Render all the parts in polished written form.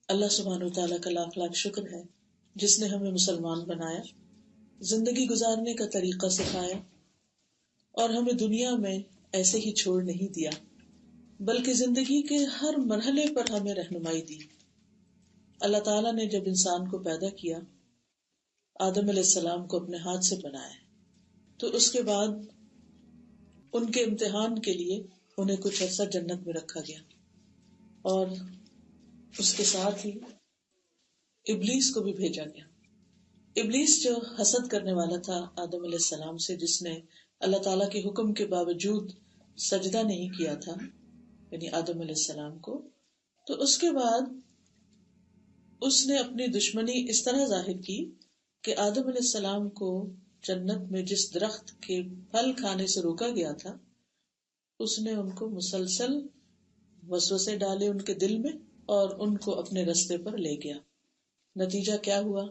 اللہ سبحانہ وتعالیٰ کا لاکھ لاکھ شکر ہے جس نے ہمیں مسلمان بنایا، زندگی گزارنے کا طریقہ سکھایا اور ہمیں دنیا میں ایسے ہی چھوڑ نہیں دیا، بلکہ زندگی کے ہر مرحلے پر ہمیں رہنمائی دی۔ اللہ تعالیٰ نے جب انسان کو پیدا کیا، آدم علیہ السلام کو اپنے ہاتھ سے بنایا، تو اس کے بعد ان کے امتحان کے لیے انہیں کچھ عرصہ جنت میں رکھا گیا، اور اس کے ساتھ ہی ابلیس کو بھی بھیجا گیا۔ ابلیس جو حسد کرنے والا تھا آدم علیہ السلام سے، جس نے اللہ تعالیٰ کے حکم کے باوجود سجدہ نہیں کیا تھا، یعنی آدم علیہ السلام کو، تو اس کے بعد اس نے اپنی دشمنی اس طرح ظاہر کی کہ آدم علیہ السلام کو جنت میں جس درخت کے پھل کھانے سے روکا گیا تھا، اس نے ان کو مسلسل وسوسے ڈالے ان کے دل میں اور ان کو اپنے رستے پر لے گیا۔ نتیجہ کیا ہوا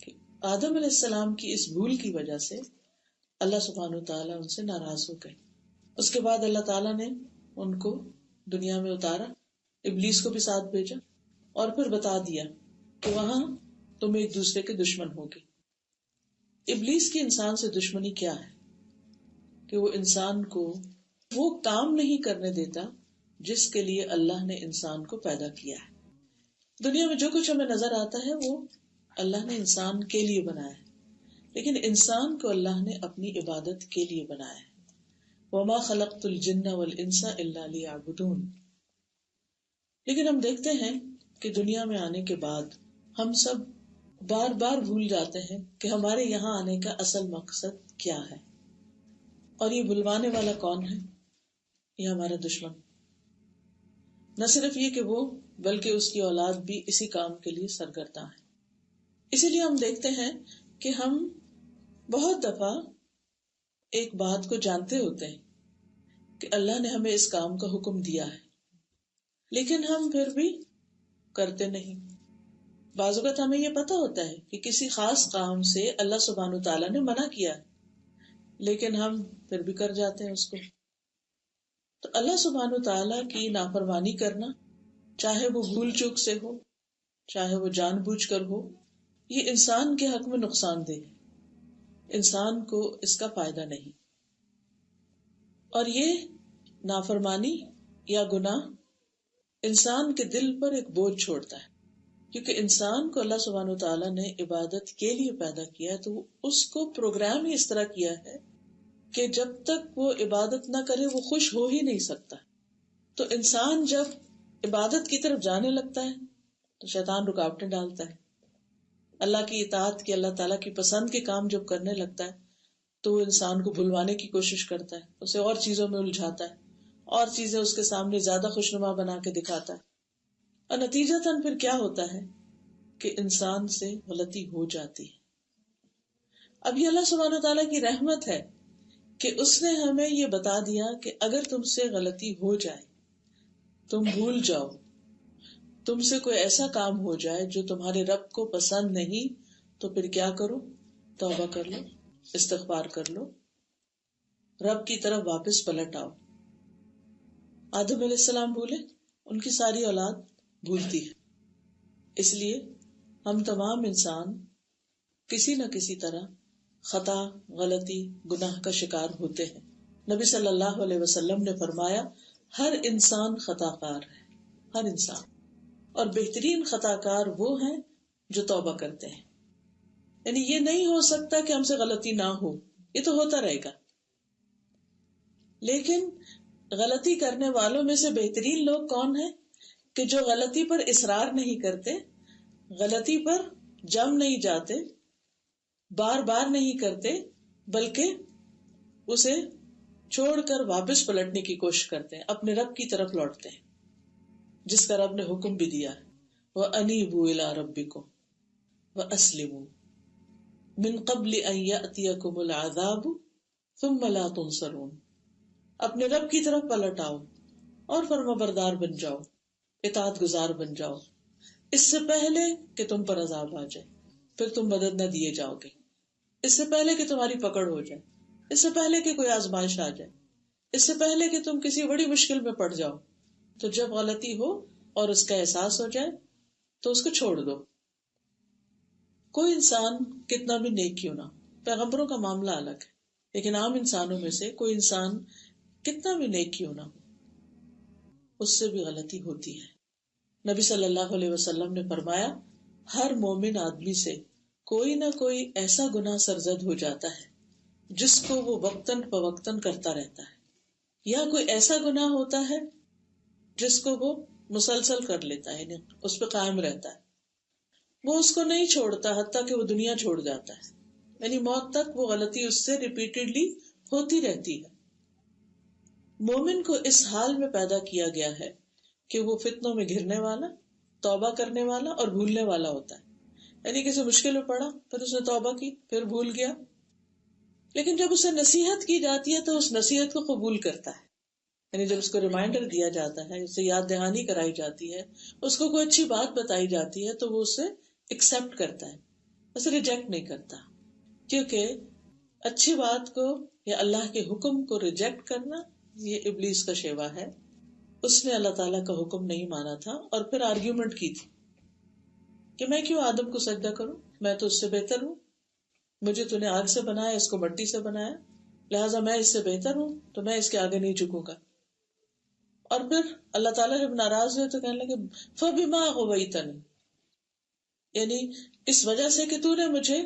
کہ آدم علیہ السلام کی اس بھول کی وجہ سے اللہ سبحانہ وتعالیٰ ان سے ناراض ہو گئے۔ اس کے بعد اللہ تعالیٰ نے ان کو دنیا میں اتارا، ابلیس کو بھی ساتھ بھیجا، اور پھر بتا دیا کہ وہاں تم ایک دوسرے کے دشمن ہوگے۔ ابلیس کی انسان سے دشمنی کیا ہے کہ وہ انسان کو وہ کام نہیں کرنے دیتا جس کے لیے اللہ نے انسان کو پیدا کیا ہے۔ دنیا میں جو کچھ ہمیں نظر آتا ہے وہ اللہ نے انسان کے لیے بنایا ہے، لیکن انسان کو اللہ نے اپنی عبادت کے لیے بنایا ہے۔ وَمَا خَلَقْتُ الْجِنَّ وَالْإِنسَ إِلَّا لِيَعْبُدُونِ۔ لیکن ہم دیکھتے ہیں کہ دنیا میں آنے کے بعد ہم سب بار بار بھول جاتے ہیں کہ ہمارے یہاں آنے کا اصل مقصد کیا ہے، اور یہ بھلوانے والا کون ہے؟ یہ ہمارا دشمن۔ نہ صرف یہ کہ وہ، بلکہ اس کی اولاد بھی اسی کام کے لیے سرگرداں ہے۔ اسی لیے ہم دیکھتے ہیں کہ ہم بہت دفعہ ایک بات کو جانتے ہوتے ہیں کہ اللہ نے ہمیں اس کام کا حکم دیا ہے، لیکن ہم پھر بھی کرتے نہیں۔ بعض اوقات ہمیں یہ پتہ ہوتا ہے کہ کسی خاص کام سے اللہ سبحانہ وتعالیٰ نے منع کیا ہے، لیکن ہم پھر بھی کر جاتے ہیں اس کو۔ تو اللہ سبحانہ وتعالیٰ کی نافرمانی کرنا، چاہے وہ بھول چوک سے ہو، چاہے وہ جان بوجھ کر ہو، یہ انسان کے حق میں نقصان دہ ہے، انسان کو اس کا فائدہ نہیں۔ اور یہ نافرمانی یا گناہ انسان کے دل پر ایک بوجھ چھوڑتا ہے، کیونکہ انسان کو اللہ سبحانہ وتعالیٰ نے عبادت کے لیے پیدا کیا ہے، تو اس کو پروگرام ہی اس طرح کیا ہے کہ جب تک وہ عبادت نہ کرے وہ خوش ہو ہی نہیں سکتا۔ تو انسان جب عبادت کی طرف جانے لگتا ہے تو شیطان رکاوٹیں ڈالتا ہے۔ اللہ کی اطاعت کی، اللہ تعالیٰ کی پسند کے کام جب کرنے لگتا ہے تو وہ انسان کو بھلوانے کی کوشش کرتا ہے، اسے اور چیزوں میں الجھاتا ہے، اور چیزیں اس کے سامنے زیادہ خوشنما بنا کے دکھاتا ہے، اور نتیجتاً پھر کیا ہوتا ہے کہ انسان سے غلطی ہو جاتی ہے۔ اب یہ اللہ سبحانہ تعالیٰ کی رحمت ہے کہ اس نے ہمیں یہ بتا دیا کہ اگر تم سے غلطی ہو جائے، تم بھول جاؤ، تم سے کوئی ایسا کام ہو جائے جو تمہارے رب کو پسند نہیں، تو پھر کیا کرو؟ توبہ کر لو، استغفار کر لو، رب کی طرف واپس پلٹ آؤ۔ آدم علیہ السلام بھولے، ان کی ساری اولاد بھولتی ہے۔ اس لیے ہم تمام انسان کسی نہ کسی طرح خطا، غلطی، گناہ کا شکار ہوتے ہیں۔ نبی صلی اللہ علیہ وسلم نے فرمایا، ہر انسان خطا کار ہے، ہر انسان، اور بہترین خطا کار وہ ہیں جو توبہ کرتے ہیں۔ یعنی یہ نہیں ہو سکتا کہ ہم سے غلطی نہ ہو، یہ تو ہوتا رہے گا، لیکن غلطی کرنے والوں میں سے بہترین لوگ کون ہیں کہ جو غلطی پر اصرار نہیں کرتے، غلطی پر جم نہیں جاتے، بار بار نہیں کرتے، بلکہ اسے چھوڑ کر واپس پلٹنے کی کوشش کرتے ہیں، اپنے رب کی طرف لوٹتے ہیں جس کا رب نے حکم بھی دیا ہے، وَأَنِيبُوا إِلَىٰ رَبِّكُمْ وَأَسْلِمُوا مِن قَبْلِ أَن يَأْتِيَكُمُ الْعَذَابُ ثُمَّ لَا تُنصَرُونَ۔ اپنے رب کی طرف پلٹ آؤ اور فرمانبردار بن جاؤ، اطاعت گزار بن جاؤ، اس سے پہلے کہ تم پر عذاب آ جائے، پھر تم مدد نہ دیے جاؤ گے، اس سے پہلے کہ تمہاری پکڑ ہو جائے، اس سے پہلے کہ کوئی آزمائش آ جائے، اس سے پہلے کہ تم کسی بڑی مشکل میں پڑ جاؤ۔ تو جب غلطی ہو اور اس کا احساس ہو جائے تو اس کو چھوڑ دو. کوئی انسان کتنا بھی نیک کیوں نہ، پیغمبروں کا معاملہ الگ ہے، لیکن عام انسانوں میں سے کوئی انسان کتنا بھی نیک کیوں نہ ہو، اس سے بھی غلطی ہوتی ہے. نبی صلی اللہ علیہ وسلم نے فرمایا ہر مومن آدمی سے کوئی نہ کوئی ایسا گناہ سرزد ہو جاتا ہے جس کو وہ وقتاً فوقتاً کرتا رہتا ہے، یا کوئی ایسا گناہ ہوتا ہے جس کو وہ مسلسل کر لیتا ہے، یعنی اس پہ قائم رہتا ہے، وہ اس کو نہیں چھوڑتا حتیٰ کہ وہ دنیا چھوڑ جاتا ہے، یعنی موت تک وہ غلطی اس سے ریپیٹڈلی ہوتی رہتی ہے. مومن کو اس حال میں پیدا کیا گیا ہے کہ وہ فتنوں میں گھرنے والا، توبہ کرنے والا اور بھولنے والا ہوتا ہے. یعنی کسی مشکل میں پڑا، پھر اس نے توبہ کی، پھر بھول گیا، لیکن جب اسے نصیحت کی جاتی ہے تو اس نصیحت کو قبول کرتا ہے. یعنی جب اس کو ریمائنڈر دیا جاتا ہے، اسے یاد دہانی کرائی جاتی ہے، اس کو کوئی اچھی بات بتائی جاتی ہے تو وہ اسے ایکسپٹ کرتا ہے، اسے ریجیکٹ نہیں کرتا. کیونکہ اچھی بات کو یا اللہ کے حکم کو ریجیکٹ کرنا یہ ابلیس کا شیوا ہے. اس نے اللہ تعالیٰ کا حکم نہیں مانا تھا اور پھر آرگیومنٹ کی تھی کہ میں کیوں آدم کو سجدہ کروں، میں تو اس سے بہتر ہوں، مجھے تو نے آگ سے بنایا، اس کو مٹی سے بنایا، لہٰذا میں اس سے بہتر ہوں تو میں اس کے آگے نہیں جھکوں گا. اور پھر اللہ تعالیٰ جب ناراض ہوئے تو کہنے لگے فَبِمَا أَغْوَيْتَنِي، یعنی اس وجہ سے کہ تو نے مجھے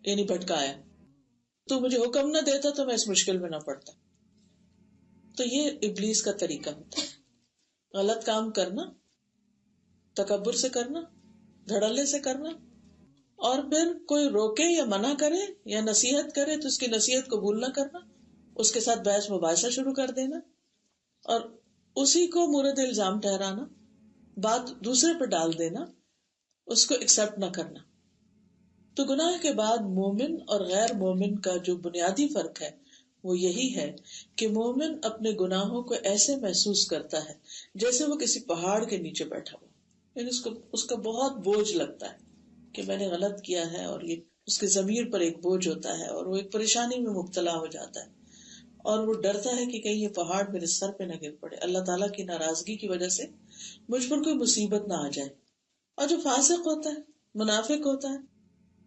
یعنی بھٹکایا، تو مجھے حکم نہ دیتا تو میں اس مشکل میں نہ پڑتا. تو یہ ابلیس کا طریقہ ہوتا ہے، غلط کام کرنا، تکبر سے کرنا، دھڑلے سے کرنا، اور پھر کوئی روکے یا منع کرے یا نصیحت کرے تو اس کی نصیحت قبول نہ کرنا، اس کے ساتھ بحث مباحثہ شروع کر دینا اور اسی کو مورد الزام ٹھہرانا، بات دوسرے پہ ڈال دینا، اس کو ایکسپٹ نہ کرنا. تو گناہ کے بعد مومن اور غیر مومن کا جو بنیادی فرق ہے وہ یہی ہے کہ مومن اپنے گناہوں کو ایسے محسوس کرتا ہے جیسے وہ کسی پہاڑ کے نیچے بیٹھا ہو، یعنی اس کا بہت بوجھ لگتا ہے کہ میں نے غلط کیا ہے، اور یہ اس کے ضمیر پر ایک بوجھ ہوتا ہے اور وہ ایک پریشانی میں مبتلا ہو جاتا ہے اور وہ ڈرتا ہے کہ کہیں یہ پہاڑ میرے سر پہ نہ گر پڑے، اللہ تعالیٰ کی ناراضگی کی وجہ سے مجھ پر کوئی مصیبت نہ آ جائے. اور جو فاسق ہوتا ہے، منافق ہوتا ہے،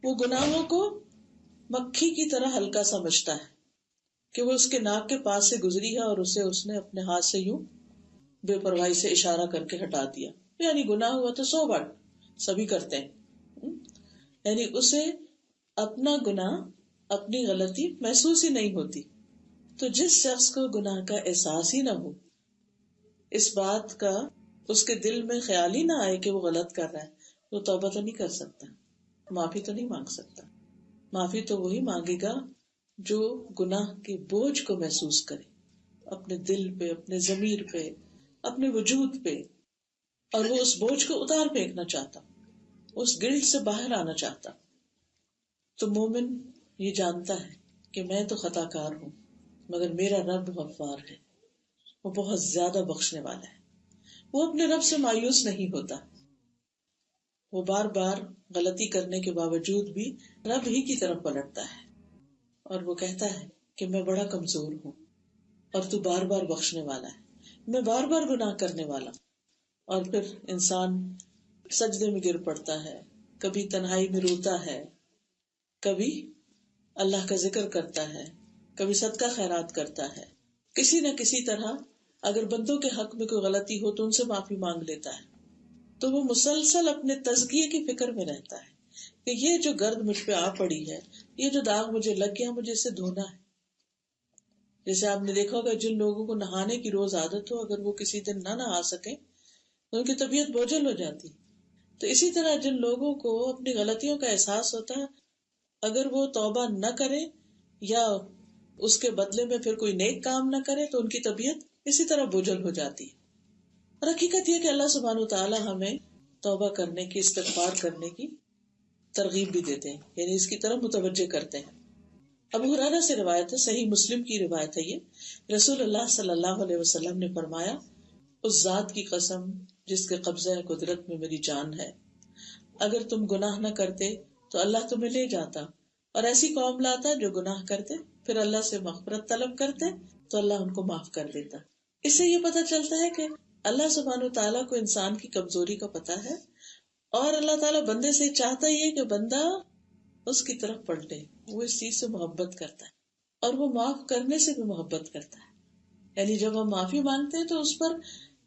وہ گناہوں کو مکھی کی طرح ہلکا سمجھتا ہے کہ وہ اس کے ناک کے پاس سے گزری ہے اور اسے اس نے اپنے ہاتھ سے یوں بے پرواہی سے اشارہ کر کے ہٹا دیا، یعنی گناہ ہوا تو سو بار سبھی کرتے ہیں. یعنی اسے اپنا گناہ، اپنی غلطی محسوس ہی نہیں ہوتی. تو جس شخص کو گناہ کا احساس ہی نہ ہو، اس بات کا اس کے دل میں خیال ہی نہ آئے کہ وہ غلط کر رہا ہے، وہ توبہ تو نہیں کر سکتا، معافی تو نہیں مانگ سکتا. معافی تو وہی مانگے گا جو گناہ کے بوجھ کو محسوس کرے، اپنے دل پہ، اپنے ضمیر پہ، اپنے وجود پہ، اور وہ اس بوجھ کو اتار پھینکنا چاہتا، اس گلٹ سے باہر آنا چاہتا. تو مومن یہ جانتا ہے کہ میں تو خطا کار ہوں مگر میرا رب غفار ہے، وہ بہت زیادہ بخشنے والا ہے. وہ اپنے رب سے مایوس نہیں ہوتا، وہ بار بار غلطی کرنے کے باوجود بھی رب ہی کی طرف پلٹتا ہے اور وہ کہتا ہے کہ میں بڑا کمزور ہوں اور تو بار بار بخشنے والا ہے، میں بار بار گناہ کرنے والا. اور پھر انسان سجدے میں گر پڑتا ہے، کبھی تنہائی میں روتا ہے، کبھی اللہ کا ذکر کرتا ہے، کبھی صدقہ خیرات کرتا ہے، کسی نہ کسی طرح اگر بندوں کے حق میں کوئی غلطی ہو تو ان سے معافی مانگ لیتا ہے. تو وہ مسلسل اپنے تزکیے کی فکر میں رہتا ہے کہ یہ جو گرد مجھ پہ آ پڑی ہے، یہ جو داغ مجھے لگ گیا، مجھے اسے دھونا ہے. جیسے آپ نے دیکھا ہوگا جن لوگوں کو نہانے کی روز عادت ہو، اگر وہ کسی دن نہ نہا سکیں تو ان کی طبیعت بوجھل ہو جاتی. تو اسی طرح جن لوگوں کو اپنی غلطیوں کا احساس ہوتا ہے، اگر وہ توبہ نہ کرے یا اس کے بدلے میں پھر کوئی نیک کام نہ کرے تو ان کی طبیعت اسی طرح بوجھل ہو جاتی ہے. اور حقیقت یہ کہ اللہ سبحانہ وتعالی ہمیں توبہ کرنے کی، استغفار کرنے کی ترغیب بھی دیتے ہیں، یعنی اس کی طرف متوجہ کرتے ہیں. ابو ہریرہ سے روایت ہے، صحیح مسلم کی روایت ہے یہ، رسول اللہ صلی اللہ علیہ وسلم نے فرمایا اس ذات کی قسم جس کے قبضہ قدرت میں میری جان ہے، اگر تم گناہ نہ کرتے تو اللہ تمہیں لے جاتا اور ایسی قوم لاتا جو گناہ کرتے پھر اللہ سے مغفرت طلب کرتے تو اللہ ان کو معاف کر دیتا. اس سے یہ پتہ چلتا ہے کہ اللہ سبحانہ و تعالیٰ کو انسان کی کمزوری کا پتہ ہے، اور اللہ تعالیٰ بندے سے چاہتا ہی ہے کہ بندہ اس کی طرف پلٹے. وہ اس چیز سے محبت کرتا ہے اور وہ معاف کرنے سے بھی محبت کرتا ہے. یعنی جب ہم معافی مانگتے ہیں تو اس پر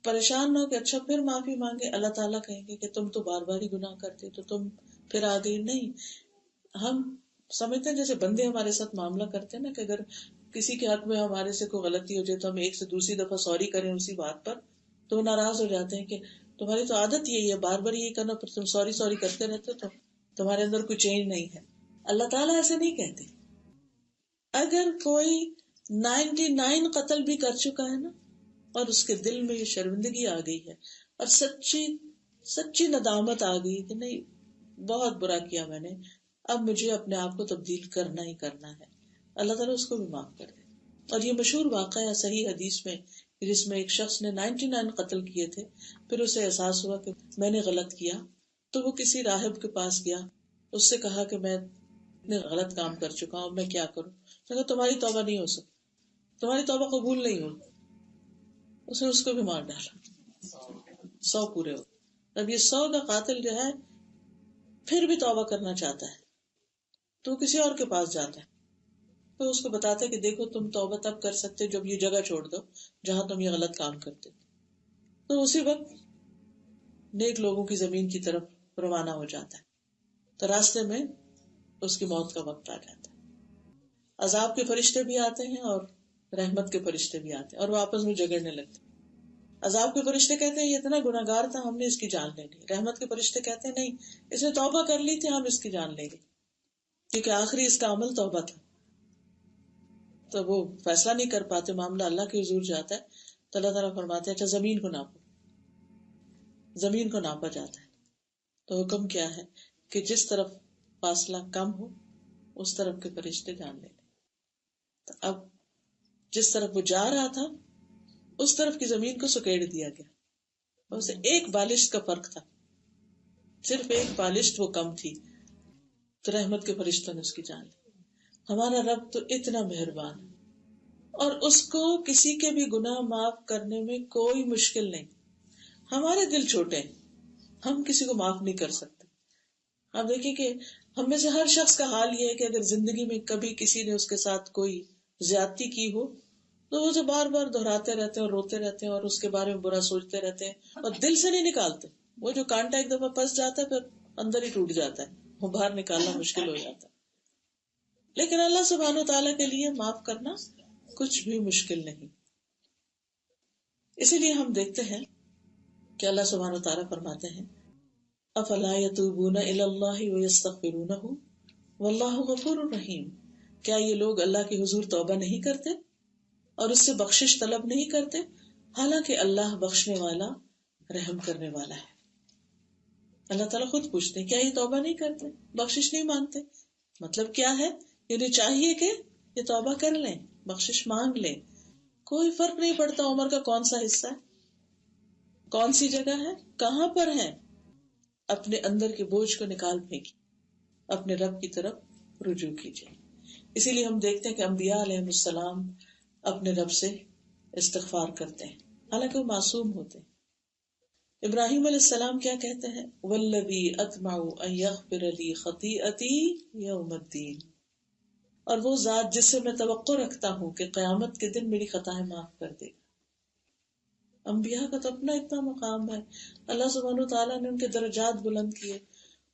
پریشان نہ ہو کہ اچھا پھر معافی مانگے. اللہ تعالیٰ کہیں گے کہ تم تو بار بار ہی گناہ کرتے تو تم پھر آ گئی. نہیں، ہم سمجھتے ہیں جیسے بندے ہمارے ساتھ معاملہ کرتے ہیں نا، کہ اگر کسی کے حق میں ہمارے سے کوئی غلطی ہو جائے تو ہم ایک سے دوسری دفعہ سوری کریں اسی بات پر، تو وہ ناراض ہو جاتے ہیں کہ تمہاری تو عادت یہی ہے بار بار یہی کرنا، پھر تم سوری سوری کرتے رہتے تو تمہارے اندر کوئی چینج نہیں ہے. اللہ تعالیٰ ایسے نہیں کہتے. اگر کوئی 99 قتل بھی کر چکا ہے نا، اور اس کے دل میں یہ شرمندگی آ گئی ہے اور سچی سچی ندامت آ گئی کہ نہیں بہت برا کیا میں نے، اب مجھے اپنے آپ کو تبدیل کرنا ہی کرنا ہے، اللہ تعالیٰ اس کو بھی معاف کر دے. اور یہ مشہور واقعہ ہے صحیح حدیث میں، جس میں ایک شخص نے 99 قتل کیے تھے، پھر اسے احساس ہوا کہ میں نے غلط کیا، تو وہ کسی راہب کے پاس گیا، اس سے کہا کہ میں اتنے غلط کام کر چکا ہوں، میں کیا کروں؟ کہا تمہاری توبہ نہیں ہو سکتی، تمہاری توبہ قبول نہیں ہوگی. اس نے اس کو بھی مار ڈالا. 100 پورے ہو. اب یہ 100 کا قاتل جو ہے پھر بھی توبہ کرنا چاہتا ہے تو کسی اور کے پاس جاتا ہے، تو اس کو بتاتا ہے کہ دیکھو تم توبہ تب کر سکتے جب یہ جگہ چھوڑ دو جہاں تم یہ غلط کام کرتے. تو اسی وقت نیک لوگوں کی زمین کی طرف روانہ ہو جاتا ہے. تو راستے میں اس کی موت کا وقت آ جاتا ہے. عذاب کے فرشتے بھی آتے ہیں اور رحمت کے فرشتے بھی آتے ہیں اور وہ آپس میں جھگڑنے لگتے ہیں. عذاب کے فرشتے کہتے ہیں یہ اتنا گناہ گار تھا ہم نے اس کی جان لے لی. رحمت کے فرشتے کہتے ہیں نہیں، اس نے توبہ کر لی تھی ہم اس کی جان لیں گے، کیونکہ آخری اس کا عمل توبہ تھا. تو وہ فیصلہ نہیں کر پاتے، معاملہ اللہ کے حضور جاتا ہے. تو اللہ تعالیٰ فرماتے ہیں اچھا زمین کو ناپو. زمین کو ناپا جاتا ہے تو حکم کیا ہے کہ جس طرف فاصلہ کم ہو اس طرف کے فرشتے جان لیں. تو اب جس طرف وہ جا رہا تھا اس طرف کی زمین کو سکیڑ دیا گیا. اسے ایک بالشت کا فرق تھا، صرف ایک بالشت وہ کم تھی، تو رحمت کے فرشتوں نے اس کی جان لی. ہمارا رب تو اتنا مہربان ہے اور اس کو کسی کے بھی گناہ معاف کرنے میں کوئی مشکل نہیں. ہمارے دل چھوٹے ہیں، ہم کسی کو معاف نہیں کر سکتے. آپ دیکھیں کہ ہم میں سے ہر شخص کا حال یہ ہے کہ اگر زندگی میں کبھی کسی نے اس کے ساتھ کوئی زیادتی کی ہو تو وہ اسے بار بار دہراتے رہتے ہیں اور روتے رہتے ہیں اور اس کے بارے میں برا سوچتے رہتے ہیں اور دل سے نہیں نکالتے. وہ جو کانٹا ایک دفعہ پھنس جاتا ہے پھر اندر ہی ٹوٹ جاتا ہے، وہ باہر نکالنا مشکل ہو جاتا ہے. لیکن اللہ سبحانہ و تعالیٰ کے لیے معاف کرنا کچھ بھی مشکل نہیں. اسی لیے ہم دیکھتے ہیں کہ اللہ سبحانہ و تعالیٰ فرماتے ہیں افلا یتوبون الی اللہ ویستغفرونہ واللہ غفور رحیم. کیا یہ لوگ اللہ کے حضور توبہ نہیں کرتے اور اس سے بخشش طلب نہیں کرتے، حالانکہ اللہ بخشنے والا رحم کرنے والا ہے. اللہ تعالیٰ خود پوچھتے ہیں کیا یہ توبہ نہیں کرتے، بخشش نہیں مانگتے؟ مطلب کیا ہے؟ انہیں چاہیے کہ یہ توبہ کر لیں، بخشش مانگ لیں. کوئی فرق نہیں پڑتا عمر کا کون سا حصہ ہے، کون سی جگہ ہے، کہاں پر ہے، اپنے اندر کے بوجھ کو نکال پھینکی، اپنے رب کی طرف رجوع کیجیے. اسی لیے ہم دیکھتے ہیں کہ انبیاء علیہ السلام اپنے رب سے استغفار کرتے ہیں حالانکہ وہ معصوم ہوتے ہیں. ابراہیم علیہ السلام کیا کہتے ہیں؟ والذی اطمع ان یغفر لی خطیئتی یوم الدین. اور وہ ذات جس سے میں توقع رکھتا ہوں کہ قیامت کے دن میری خطائیں معاف کر دے گا. انبیاء کا تو اپنا اتنا مقام ہے، اللہ سبحانہ وتعالیٰ نے ان کے درجات بلند کیے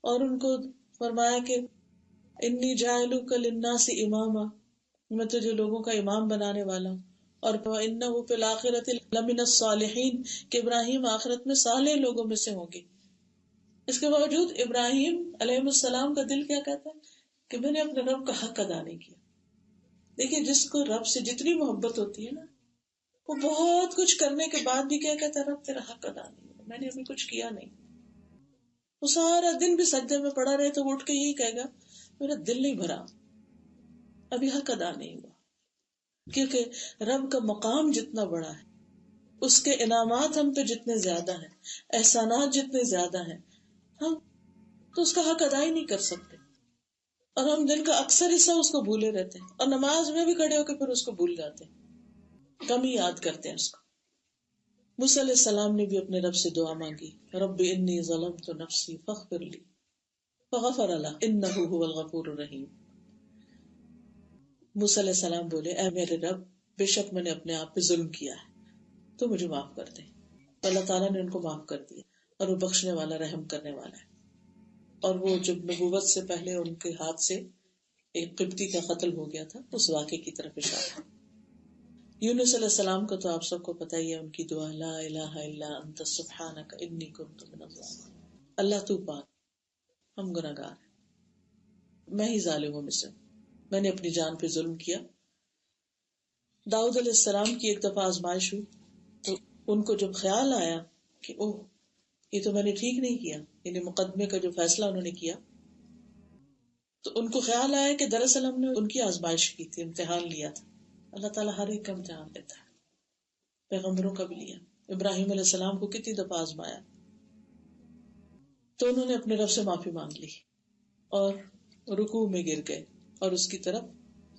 اور ان کو فرمایا کہ انی جاعلک للناس اماما، میں تجھے لوگوں کا امام بنانے والا ہوں. اور انہ فی الآخرۃ لمن الصالحین، کہ ابراہیم آخرت میں صالح لوگوں میں سے ہوں گے. اس کے باوجود ابراہیم علیہ السلام کا دل کیا کہتا ہے کہ میں نے اپنے رب کا حق ادا نہیں کیا. دیکھیے جس کو رب سے جتنی محبت ہوتی ہے نا، وہ بہت کچھ کرنے کے بعد بھی کیا کہتا ہے، رب تیرا حق ادا نہیں ہوا، میں نے ابھی کچھ کیا نہیں. وہ سارا دن بھی سجدے میں پڑا رہے تو وہ اٹھ کے یہی کہے گا میرا دل نہیں بھرا، ابھی حق ادا نہیں ہوا. کیونکہ رب کا مقام جتنا بڑا ہے، اس کے انعامات ہم پہ جتنے زیادہ ہیں، احسانات جتنے زیادہ ہیں، ہم تو اس کا حق ادا ہی نہیں کر سکتے. اور ہم دن کا اکثر حصہ اس کو بھولے رہتے ہیں اور نماز میں بھی کھڑے ہو کے پھر اس کو بھول جاتے ہیں، کم ہی یاد کرتے ہیں اس کو. موسیٰ علیہ السلام نے بھی اپنے رب سے دعا مانگی، رب انی ظلمت نفسی فاغفر لی فغفر لہ انہ هو الغفور الرحیم۔ موسیٰ علیہ السلام بولے، اے میرے رب، بے شک میں نے اپنے آپ پہ ظلم کیا ہے، تو مجھے معاف کر دے۔ تو اللہ تعالیٰ نے ان کو معاف کر دیا، اور وہ بخشنے والا رحم کرنے والا ہے۔ اور وہ جب نبوت سے پہلے ان کے ہاتھ سے ایک قبطی کا قتل ہو گیا تھا، اس واقعے کی طرف اشارہ۔ یونس علیہ السلام کو تو آپ سب کو پتہ ہی ہے، ان کی دعا لا الہ الا انت سبحانک انی کنت من الظالمین، اللہ تو پاک، ہم گناہگار ہیں، میں ہی ظالموں میں سے ہوں، میں نے اپنی جان پہ ظلم کیا۔ داؤد علیہ السلام کی ایک دفعہ آزمائش ہوئی، تو ان کو جب خیال آیا کہ اوہ یہ تو میں نے ٹھیک نہیں کیا، یعنی مقدمے کا جو فیصلہ انہوں نے کیا، تو ان کو خیال آیا کہ دراصل ہم نے ان کی آزمائش کی تھی، امتحان لیا تھا۔ اللہ تعالیٰ ہر ایک کا امتحان لیتا ہے، پیغمبروں کا بھی لیا۔ ابراہیم علیہ السلام کو کتنی دفعہ آزمایا، تو انہوں نے اپنے رب سے معافی مانگ لی اور رکوع میں گر گئے اور اس کی طرف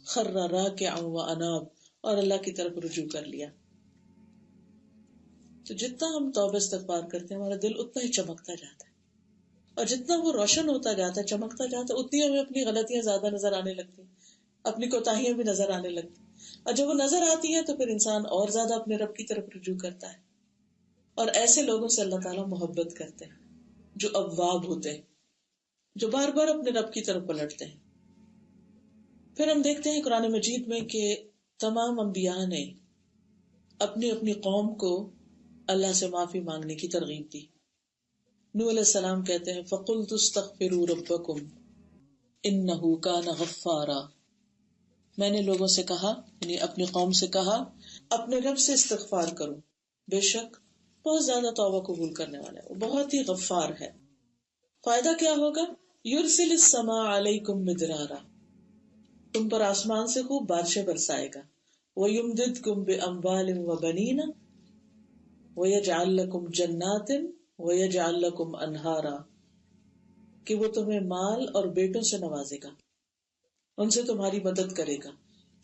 خر راکعا واناب، اور اللہ کی طرف رجوع کر لیا۔ تو جتنا ہم توبہ استغفار کرتے ہیں، ہمارا دل اتنا ہی چمکتا جاتا ہے، اور جتنا وہ روشن ہوتا جاتا ہے، چمکتا جاتا ہے، اتنی ہمیں اپنی غلطیاں زیادہ نظر آنے لگتی ہیں، اپنی کوتاہیاں بھی نظر آنے لگتی ہیں، اور جب وہ نظر آتی ہیں تو پھر انسان اور زیادہ اپنے رب کی طرف رجوع کرتا ہے۔ اور ایسے لوگوں سے اللہ تعالیٰ محبت کرتے ہیں جو اواب ہوتے ہیں، جو بار بار اپنے رب کی طرف پلٹتے ہیں۔ پھر ہم دیکھتے ہیں قرآن مجید میں کہ تمام انبیاء نے اپنی اپنی قوم کو اللہ سے معافی مانگنے کی ترغیب دی۔ نوح علیہ السلام کہتے ہیں فَقُلْتُ اسْتَغْفِرُوا رَبَّكُمْ إِنَّهُ كَانَ غَفَّارًا، میں نے لوگوں سے کہا، یعنی اپنی قوم سے کہا، اپنے رب سے استغفار کرو، بے شک بہت زیادہ توبہ قبول کرنے والا ہے، وہ بہت ہی غفار ہے۔ فائدہ کیا ہوگا؟ یرسل السماء علیکم مدرارا، تم پر آسمان سے خوب بارشیں برسائے گا، وَيُمْدِدْكُمْ بِأَمْوَالٍ وَبَنِينَ وَيَجْعَلْ لَكُمْ جَنَّاتٍ وَيَجْعَلْ لَكُمْ أَنْهَارًا، کہ وہ تمہیں مال اور بیٹوں سے نوازے گا، ان سے تمہاری مدد کرے گا،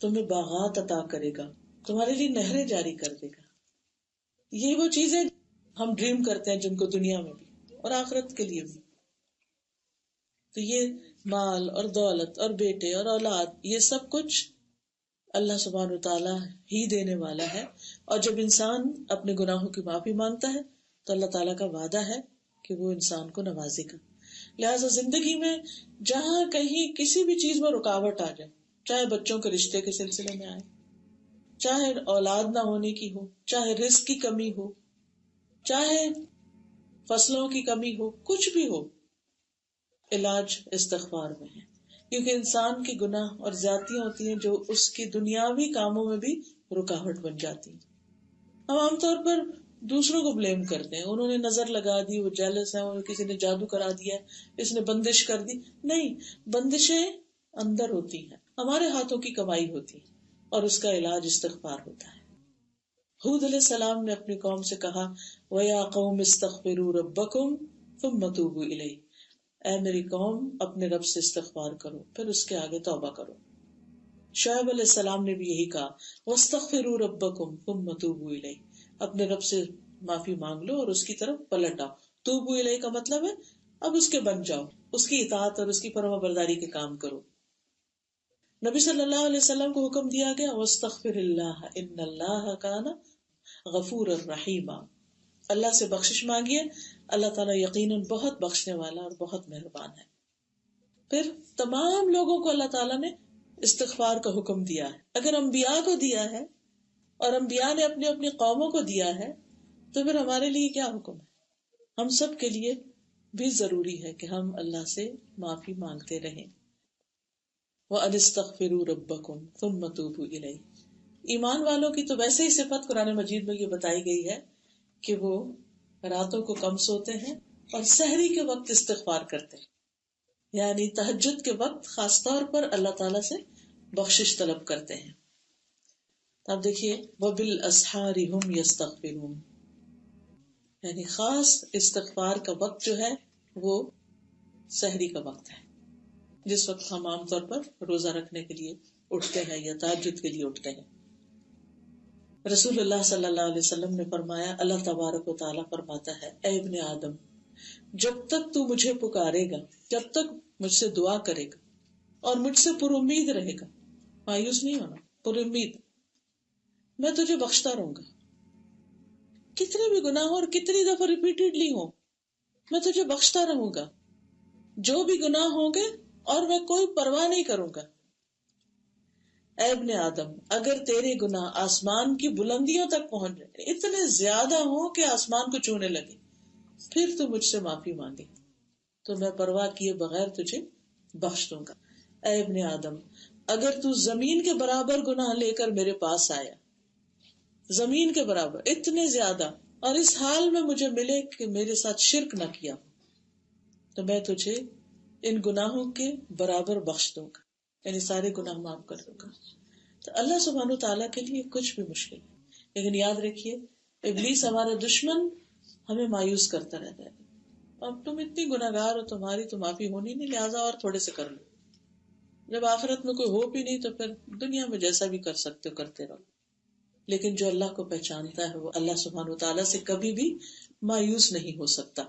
تمہیں باغات عطا کرے گا، تمہارے لیے نہریں جاری کر دے گا۔ یہ وہ چیزیں ہم ڈریم کرتے ہیں جن کو دنیا میں بھی اور آخرت کے لیے بھی۔ تو یہ مال اور دولت اور بیٹے اور اولاد، یہ سب کچھ اللہ سبحانہ وتعالیٰ ہی دینے والا ہے، اور جب انسان اپنے گناہوں کی معافی مانگتا ہے تو اللہ تعالیٰ کا وعدہ ہے کہ وہ انسان کو نوازے گا۔ لہٰذا زندگی میں جہاں کہیں کسی بھی چیز میں رکاوٹ آ جائے، چاہے بچوں کے رشتے کے سلسلے میں آئے، چاہے اولاد نہ ہونے کی ہو، چاہے رزق کی کمی ہو، چاہے فصلوں کی کمی ہو، کچھ بھی ہو، علاج استغفار میں ہے، کیونکہ انسان کے گناہ اور زیادتیاں ہوتی ہیں جو اس کی دنیاوی کاموں میں بھی رکاوٹ بن جاتی ہیں۔ ہم عام طور پر دوسروں کو بلیم کرتے ہیں، انہوں نے نظر لگا دی، وہ جیلس ہے، کسی نے جادو کرا دیا، اس نے بندش کر دی۔ نہیں، بندشیں اندر ہوتی ہیں، ہمارے ہاتھوں کی کمائی ہوتی ہے، اور اس کا علاج استغفار ہوتا ہے۔ ہود علیہ السلام نے اپنی قوم سے کہا وَيَا قَوْمِ اسْتَغْفِرُوا رَبَّكُمْ ثُمَّ تُوبُوا إِلَيْهِ، اے میری قوم اپنے رب سے استغفار کرو، پھر اس کے آگے توبہ کرو۔ شعیب علیہ السلام نے بھی یہی کہا وَاسْتَغْفِرُوا رَبَّكُمْ ثُمَّ تُوبُوا إِلَيْهِ، اپنے رب سے معافی مانگ لو اور اس کی طرف پلٹ آؤ۔ توبوا الیہ کا مطلب ہے اب اس کے بن جاؤ، اس کی اطاعت اور اس کی فرما برداری کے کام کرو۔ نبی صلی اللہ علیہ وسلم کو حکم دیا گیا وَاسْتَغْفِرِ اللَّهَ إِنَّ اللَّهَ كَانَ غَفُورًا رَحِيمًا، اللہ سے بخشش مانگیے، اللہ تعالیٰ یقیناً بہت بخشنے والا اور بہت مہربان ہے۔ پھر تمام لوگوں کو اللہ تعالیٰ نے استغفار کا حکم دیا ہے۔ اگر انبیاء کو دیا ہے اور انبیاء نے اپنی اپنی قوموں کو دیا ہے تو پھر ہمارے لیے کیا حکم ہے؟ ہم سب کے لیے بھی ضروری ہے کہ ہم اللہ سے معافی مانگتے رہیں۔ وَأَنِ اسْتَغْفِرُوا رَبَّكُمْ ثُمَّ تُوبُوا إِلَيْهِ، ایمان والوں کی تو ویسے ہی صفت قرآن مجید میں یہ بتائی گئی ہے کہ وہ راتوں کو کم سوتے ہیں اور سحری کے وقت استغفار کرتے ہیں، یعنی تہجد کے وقت خاص طور پر اللہ تعالیٰ سے بخشش طلب کرتے ہیں۔ اب دیکھیے وَبِالْأَسْحَارِ هُمْ يَسْتَغْفِرُونَ، یعنی خاص استغفار کا وقت جو ہے وہ سحری کا وقت ہے، جس وقت ہم عام طور پر روزہ رکھنے کے لیے اٹھتے ہیں یا تہجد کے لیے اٹھتے ہیں۔ رسول اللہ صلی اللہ علیہ وسلم نے فرمایا، اللہ تبارک و تعالیٰ فرماتا ہے، اے ابن آدم، جب تک تو مجھے پکارے گا، جب تک مجھ سے دعا کرے گا اور مجھ سے پر امید رہے گا، مایوس نہیں ہونا، پر امید، میں تجھے بخشتا رہوں گا. کتنے بھی گناہ ہو اور کتنی دفعہ ریپیٹڈلی ہو، میں تجھے بخشتا رہوں گا، جو بھی گناہ ہوں گے، اور میں کوئی پرواہ نہیں کروں گا. اے ابن آدم، اگر تیرے گناہ آسمان کی بلندیوں تک پہنچ جائے، اتنے زیادہ ہوں کہ آسمان کو چھونے لگے، پھر تو مجھ سے معافی مانگے تو میں پرواہ کیے بغیر تجھے بخش دوں گا. اے ابن آدم، اگر تو زمین کے برابر گناہ لے کر میرے پاس آیا، زمین کے برابر، اتنے زیادہ، اور اس حال میں مجھے ملے کہ میرے ساتھ شرک نہ کیا، تو میں تجھے ان گناہوں کے برابر بخش دوں گا، یعنی سارے گناہ معاف کر دوں گا. تو اللہ سبحانہ تعالیٰ کے لیے کچھ بھی مشکل نہیں. لیکن یاد رکھیے، ابلیس ہمارا دشمن ہمیں مایوس کرتا رہتا ہے، اب تم اتنی گناہگار ہو، تمہاری تو معافی ہونی نہیں، لہٰذا اور تھوڑے سے کر لو. جب آخرت میں کوئی ہو بھی نہیں تو پھر دنیا میں جیسا بھی کر سکتے ہو کرتے رہو. لیکن جو اللہ کو پہچانتا ہے وہ اللہ سبحانہ تعالیٰ سے کبھی بھی مایوس نہیں ہو سکتا.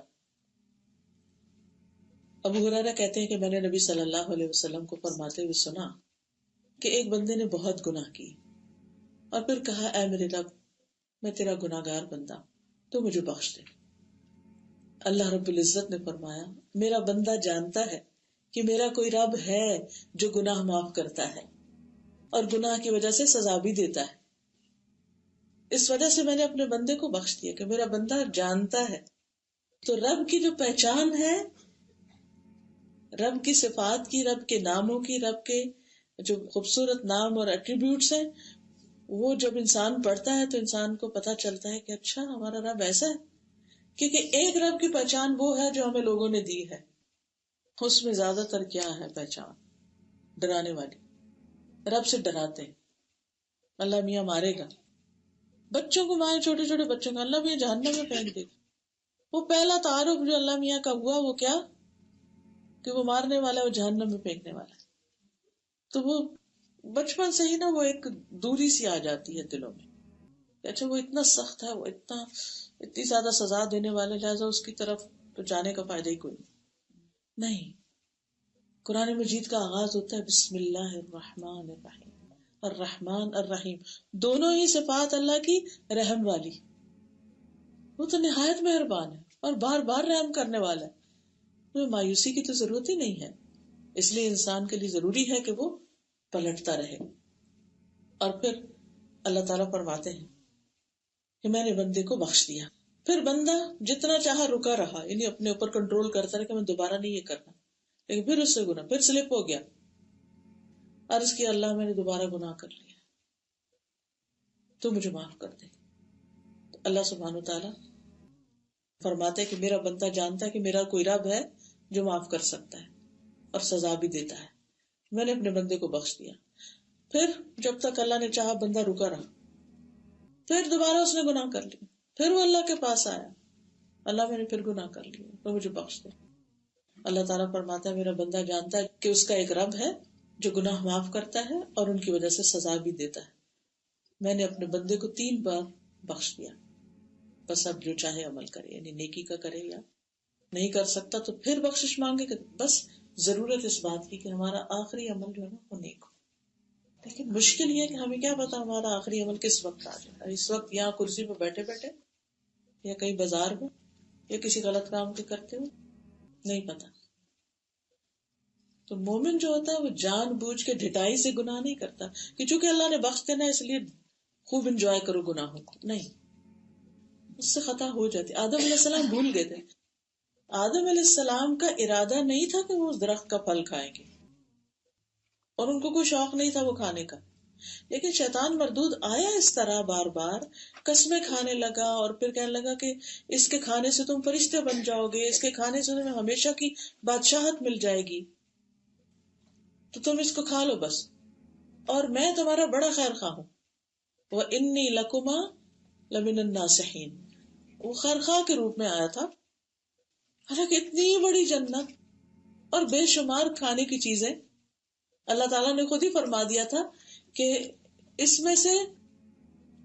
ابو ہریرہ کہتے ہیں کہ میں نے نبی صلی اللہ علیہ وسلم کو فرماتے ہوئے سنا کہ ایک بندے نے بہت گناہ کی اور پھر کہا، اے میرے رب، میں تیرا گناہ گار بندہ، تو مجھے بخش دے. اللہ رب العزت نے فرمایا، میرا بندہ جانتا ہے کہ میرا کوئی رب ہے جو گناہ معاف کرتا ہے اور گناہ کی وجہ سے سزا بھی دیتا ہے. اس وجہ سے میں نے اپنے بندے کو بخش دیا کہ میرا بندہ جانتا ہے. تو رب کی جو پہچان ہے، رب کی صفات کی، رب کے ناموں کی، رب کے جو خوبصورت نام اور ایٹریبیوٹس ہیں، وہ جب انسان پڑھتا ہے تو انسان کو پتہ چلتا ہے کہ اچھا ہمارا رب ایسا ہے. کیونکہ ایک رب کی پہچان وہ ہے جو ہمیں لوگوں نے دی ہے، اس میں زیادہ تر کیا ہے پہچان؟ ڈرانے والی. رب سے ڈراتے ہیں، اللہ میاں مارے گا. بچوں کو مائیں، چھوٹے چھوٹے بچوں کو اللہ میاں جہنم میں پھینک دے گا. وہ پہلا تعارف جو اللہ میاں کا ہوا وہ کیا؟ کہ وہ مارنے والا ہے، وہ جہنم میں پھینکنے والا ہے. تو وہ بچپن سے ہی نا وہ ایک دوری سی آ جاتی ہے دلوں میں، اچھا وہ اتنا سخت ہے، وہ اتنی زیادہ سزا دینے والا، لہٰذا اس کی طرف تو جانے کا فائدہ ہی کوئی نہیں. قرآن مجید کا آغاز ہوتا ہے بسم اللہ الرحمن الرحیم، الرحمن الرحیم، دونوں ہی صفات اللہ کی رحم والی. وہ تو نہایت مہربان ہے اور بار بار رحم کرنے والا ہے. تو مایوسی کی تو ضرورت ہی نہیں ہے. اس لیے انسان کے لیے ضروری ہے کہ وہ پلٹتا رہے. اور پھر اللہ تعالیٰ فرماتے ہیں کہ میں نے بندے کو بخش دیا. پھر بندہ جتنا چاہا رکا رہا، یعنی اپنے اوپر کنٹرول کرتا رہا کہ میں دوبارہ نہیں یہ کرنا، لیکن پھر اس سے گناہ، پھر سلپ ہو گیا، عرض کیا، اللہ میں نے دوبارہ گناہ کر لیا، تو مجھے معاف کر دے. اللہ سبحانہ تعالیٰ فرماتے ہیں کہ میرا بندہ جانتا ہے کہ میرا کوئی رب ہے جو معاف کر سکتا ہے اور سزا بھی دیتا ہے. میں نے اپنے بندے کو بخش دیا. پھر جب تک اللہ نے چاہا بندہ رکا رہا، پھر دوبارہ اس نے گناہ کر لیا، پھر وہ اللہ کے پاس آیا، اللہ میں نے پھر گناہ کر لیا تو مجھے بخش دے. اللہ تعالیٰ فرماتا ہے میرا بندہ جانتا ہے کہ اس کا ایک رب ہے جو گناہ معاف کرتا ہے اور ان کی وجہ سے سزا بھی دیتا ہے. میں نے اپنے بندے کو 3 بار بخش دیا، بس اب جو چاہے عمل کرے، یعنی نیکی کا کرے، یا نہیں کر سکتا تو پھر بخشش مانگے. کہ بس ضرورت اس بات کی کہ ہمارا آخری عمل جو ہے نا وہ نیک ہو. لیکن مشکل یہ ہے کہ ہمیں کیا پتا ہمارا آخری عمل کس وقت آ جائے، اس وقت یہاں کرسی پہ بیٹھے بیٹھے، یا کہیں بازار میں، یا کسی غلط کام کے کرتے ہو، نہیں پتا. تو مومن جو ہوتا ہے وہ جان بوجھ کے ڈھٹائی سے گناہ نہیں کرتا کہ چونکہ اللہ نے بخش دینا اس لیے خوب انجوائے کرو گناہوں کو. نہیں، اس سے خطا ہو جاتی. آدم علیہ السلام بھول گئے تھے. آدم علیہ السلام کا ارادہ نہیں تھا کہ وہ اس درخت کا پھل کھائیں گے، اور ان کو کوئی شوق نہیں تھا وہ کھانے کا. لیکن شیطان مردود آیا اس طرح بار بار، قسمیں کھانے لگا اور پھر کہنے لگا کہ اس کے کھانے سے تم فرشتے بن جاؤ گے، اس کے کھانے سے تمہیں ہمیشہ کی بادشاہت مل جائے گی، تو تم اس کو کھا لو بس، اور میں تمہارا بڑا خیر خواہ ہوں. وَإِنِّي لَكُمَا لَمِنَ النَّاصِحِينَ. وہ خیر خواہ کے روپ میں آیا تھا. حالانکہ اتنی بڑی جنت اور بے شمار کھانے کی چیزیں، اللہ تعالیٰ نے خود ہی فرما دیا تھا کہ اس میں سے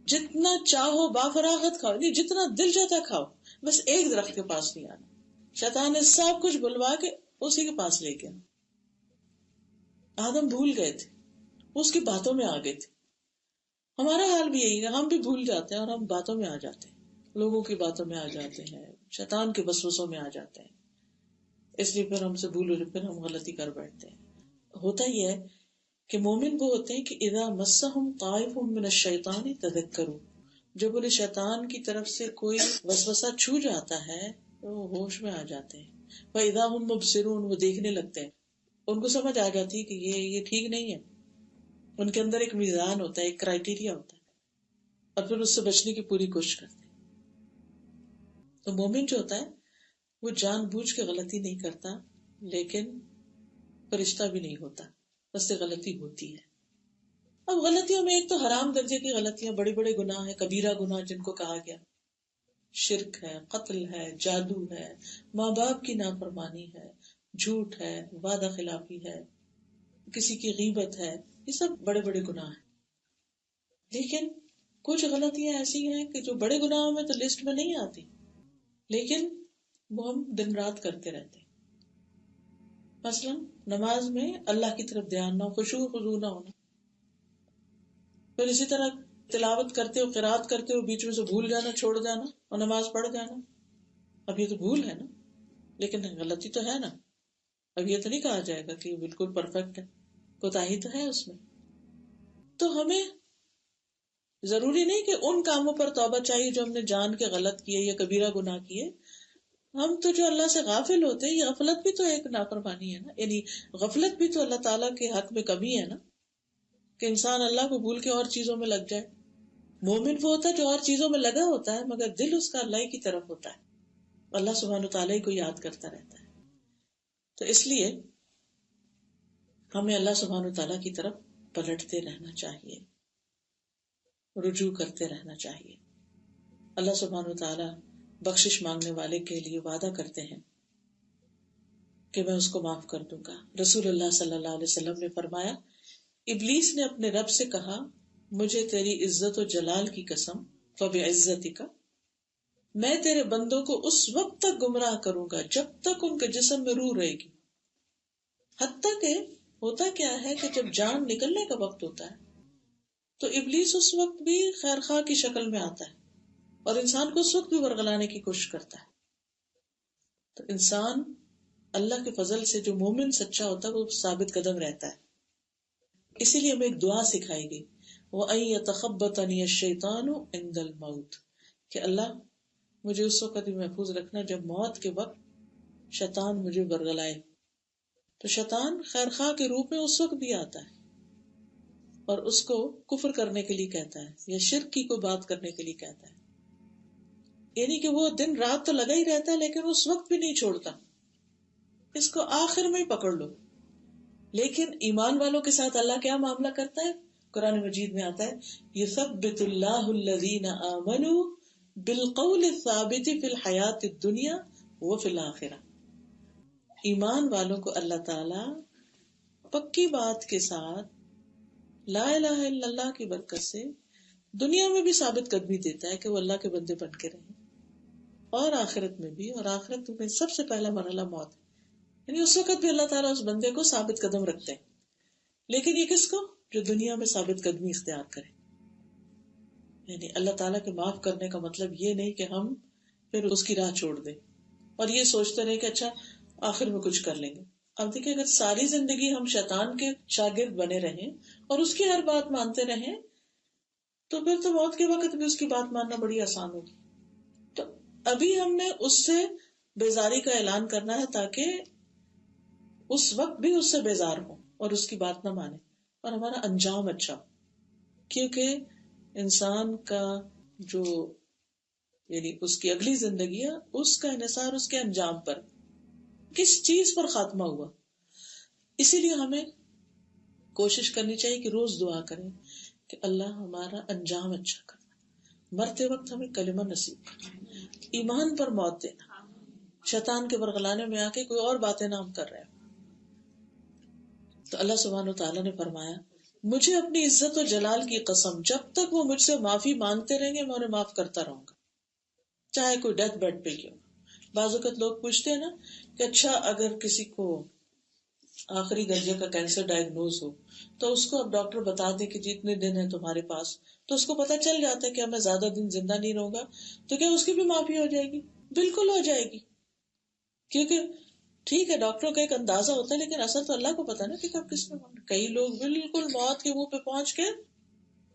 جتنا چاہو بافراغت کھاؤ، نہیں جتنا دل چاہتا ہے کھاؤ، بس ایک درخت کے پاس نہیں آنا. شیطان نے سب کچھ بلوا کے اسی کے پاس لے گیا. آدم بھول گئے تھے، اس کی باتوں میں آ گئے تھے. ہمارا حال بھی یہی ہے، ہم بھی بھول جاتے ہیں اور ہم باتوں میں آ جاتے ہیں، لوگوں کی باتوں میں آ جاتے ہیں، شیطان کے وسوسوں میں آ جاتے ہیں. اس لیے پھر ہم سے بھول ہو پھر ہم غلطی کر بیٹھتے ہیں. ہوتا یہ ہے کہ مومن وہ ہوتے ہیں کہ اذا مسہم طائف من الشیطان تذکروا، جب انہیں شیطان کی طرف سے کوئی وسوسہ چھو جاتا ہے تو وہ ہوش میں آ جاتے ہیں. وَإِذَا هُمْ مُبْصِرُونَ، وہ دیکھنے لگتے ہیں، ان کو سمجھ آ جاتی ہے کہ یہ ٹھیک نہیں ہے. ان کے اندر ایک میزان ہوتا ہے، ایک کرائیٹیریا ہوتا ہے، اور پھر اس سے بچنے کی پوری کوشش کرتے ہیں. تو مومن جو ہوتا ہے وہ جان بوجھ کے غلطی نہیں کرتا، لیکن فرشتہ بھی نہیں ہوتا، بس سے غلطی ہوتی ہے. اب غلطیوں میں ایک تو حرام درجے کی غلطیاں، بڑے بڑے گناہ ہیں، کبیرہ گناہ جن کو کہا گیا، شرک ہے، قتل ہے، جادو ہے، ماں باپ کی نافرمانی ہے، جھوٹ ہے، وعدہ خلافی ہے، کسی کی غیبت ہے، یہ سب بڑے بڑے گناہ ہیں. لیکن کچھ غلطیاں ایسی ہیں کہ جو بڑے گناہوں میں تو لسٹ میں نہیں آتی، لیکن وہ ہم دن رات کرتے رہتے ہیں. مثلا نماز میں اللہ کی طرف دھیان نہ ہو، خشوع خضوع نہ ہونا. پھر اسی طرح تلاوت کرتے ہو، قرات کرتے ہو، بیچ میں سے بھول جانا، چھوڑ جانا اور نماز پڑھ جانا. اب یہ تو بھول ہے نا، لیکن غلطی تو ہے نا. اب یہ تو نہیں کہا جائے گا کہ بالکل پرفیکٹ ہے، کوتاہی تو ہے اس میں. تو ہمیں ضروری نہیں کہ ان کاموں پر توبہ چاہیے جو ہم نے جان کے غلط کیے یا کبیرہ گناہ کیے. ہم تو جو اللہ سے غافل ہوتے ہیں، یہ غفلت بھی تو ایک نافرمانی ہے نا، یعنی غفلت بھی تو اللہ تعالیٰ کے حق میں کمی ہے نا، کہ انسان اللہ کو بھول کے اور چیزوں میں لگ جائے. مومن وہ ہوتا ہے جو اور چیزوں میں لگا ہوتا ہے مگر دل اس کا اللہ کی طرف ہوتا ہے، اللہ سبحانہ وتعالی کو یاد کرتا رہتا ہے. تو اس لیے ہمیں اللہ سبحانہ وتعالی کی طرف پلٹتے رہنا چاہیے، رجوع کرتے رہنا چاہیے. اللہ سبحانہ وتعالی بخشش مانگنے والے کے لیے وعدہ کرتے ہیں کہ میں اس کو معاف کر دوں گا. رسول اللہ صلی اللہ علیہ وسلم نے فرمایا، ابلیس نے اپنے رب سے کہا، مجھے تیری عزت و جلال کی قسم، فبعزتک، میں تیرے بندوں کو اس وقت تک گمراہ کروں گا جب تک ان کے جسم میں روح رہے گی. حتیٰ کہ ہوتا کیا ہے کہ جب جان نکلنے کا وقت ہوتا ہے تو ابلیس اس وقت بھی خیر خواہ کی شکل میں آتا ہے اور انسان کو اس وقت بھی ورغلانے کی کوشش کرتا ہے. تو انسان اللہ کے فضل سے جو مومن سچا ہوتا ہے وہ ثابت قدم رہتا ہے. اسی لیے ہمیں ایک دعا سکھائی گئی، وَأَن يَتَخَبَّطَنِيَ الشَّيْطَانُ عِندَ الْمَوْتِ، کہ اللہ مجھے اس وقت بھی محفوظ رکھنا جب موت کے وقت شیطان مجھے ورغلائے. تو شیطان خیر خواہ کے روپ میں اس وقت بھی آتا ہے اور اس کو کفر کرنے کے لیے کہتا ہے یا شرک کی کوئی بات کرنے کے لیے کہتا ہے. یعنی کہ وہ دن رات تو لگا ہی رہتا ہے لیکن اس وقت بھی نہیں چھوڑتا، اس کو آخر میں ہی پکڑ لو. لیکن ایمان والوں کے ساتھ اللہ کیا معاملہ کرتا ہے؟ قرآن مجید میں آتا ہے، یثبت اللہ الذین آمنوا بالقول الثابت فی الحیات الدنیا وفی الآخرہ. ایمان والوں کو اللہ تعالی پکی بات کے ساتھ لا الہ الا اللہ کی برکت سے دنیا میں بھی ثابت قدمی دیتا ہے کہ وہ اللہ کے بندے بن کے رہیں، اور آخرت میں بھی. اور آخرت میں سب سے پہلا مرحلہ موت ہے، یعنی اس وقت بھی اللہ تعالیٰ اس بندے کو ثابت قدم رکھتے ہیں. لیکن یہ کس کو؟ جو دنیا میں ثابت قدمی اختیار کرے. یعنی اللہ تعالیٰ کے معاف کرنے کا مطلب یہ نہیں کہ ہم پھر اس کی راہ چھوڑ دیں اور یہ سوچتے رہے کہ اچھا آخر میں کچھ کر لیں گے. اب دیکھیں، اگر ساری زندگی ہم شیطان کے شاگرد بنے رہیں اور اس کی ہر بات مانتے رہیں تو پھر تو موت کے وقت بھی اس کی بات ماننا بڑی آسان ہوگی. تو ابھی ہم نے اس سے بیزاری کا اعلان کرنا ہے تاکہ اس وقت بھی اس سے بیزار ہو اور اس کی بات نہ مانے اور ہمارا انجام اچھا ہو. کیونکہ انسان کا جو یعنی اس کی اگلی زندگی ہے اس کا انحصار اس کے انجام پر، کس چیز پر خاتمہ ہوا. اسی لیے ہمیں کوشش کرنی چاہیے کہ روز دعا کریں کہ اللہ ہمارا انجام اچھا کرنا، مرتے وقت ہمیں کلمہ نصیب کرنا، ایمان پر موت دینا، شیطان کے ورغلانے میں آ کے کوئی اور باتیں نہ ہم کر رہے ہیں. تو اللہ سبحانہ وتعالیٰ نے فرمایا مجھے اپنی عزت و جلال کی قسم، جب تک وہ مجھ سے معافی مانگتے رہیں گے میں انہیں معاف کرتا رہوں گا، چاہے کوئی ڈیتھ بیڈ پہ کیوں۔ بعض اوقات لوگ پوچھتے ہیں نا کہ اچھا اگر کسی کو آخری درجے کا کینسر ڈائگنوز ہو تو اس کو اب ڈاکٹر بتا دے کہ جتنے دن ہے تمہارے پاس، تو اس کو پتا چل جاتا ہے کہ اب میں زیادہ دن زندہ نہیں رہوں گا، تو کیا اس کی بھی معافی ہو جائے گی؟ بالکل ہو جائے گی، کیونکہ ٹھیک ہے ڈاکٹروں کا ایک اندازہ ہوتا ہے لیکن اصل تو اللہ کو پتا نا کہ کب کس میں ہونا۔ کئی لوگ بالکل موت کے منہ پہ پہنچ کے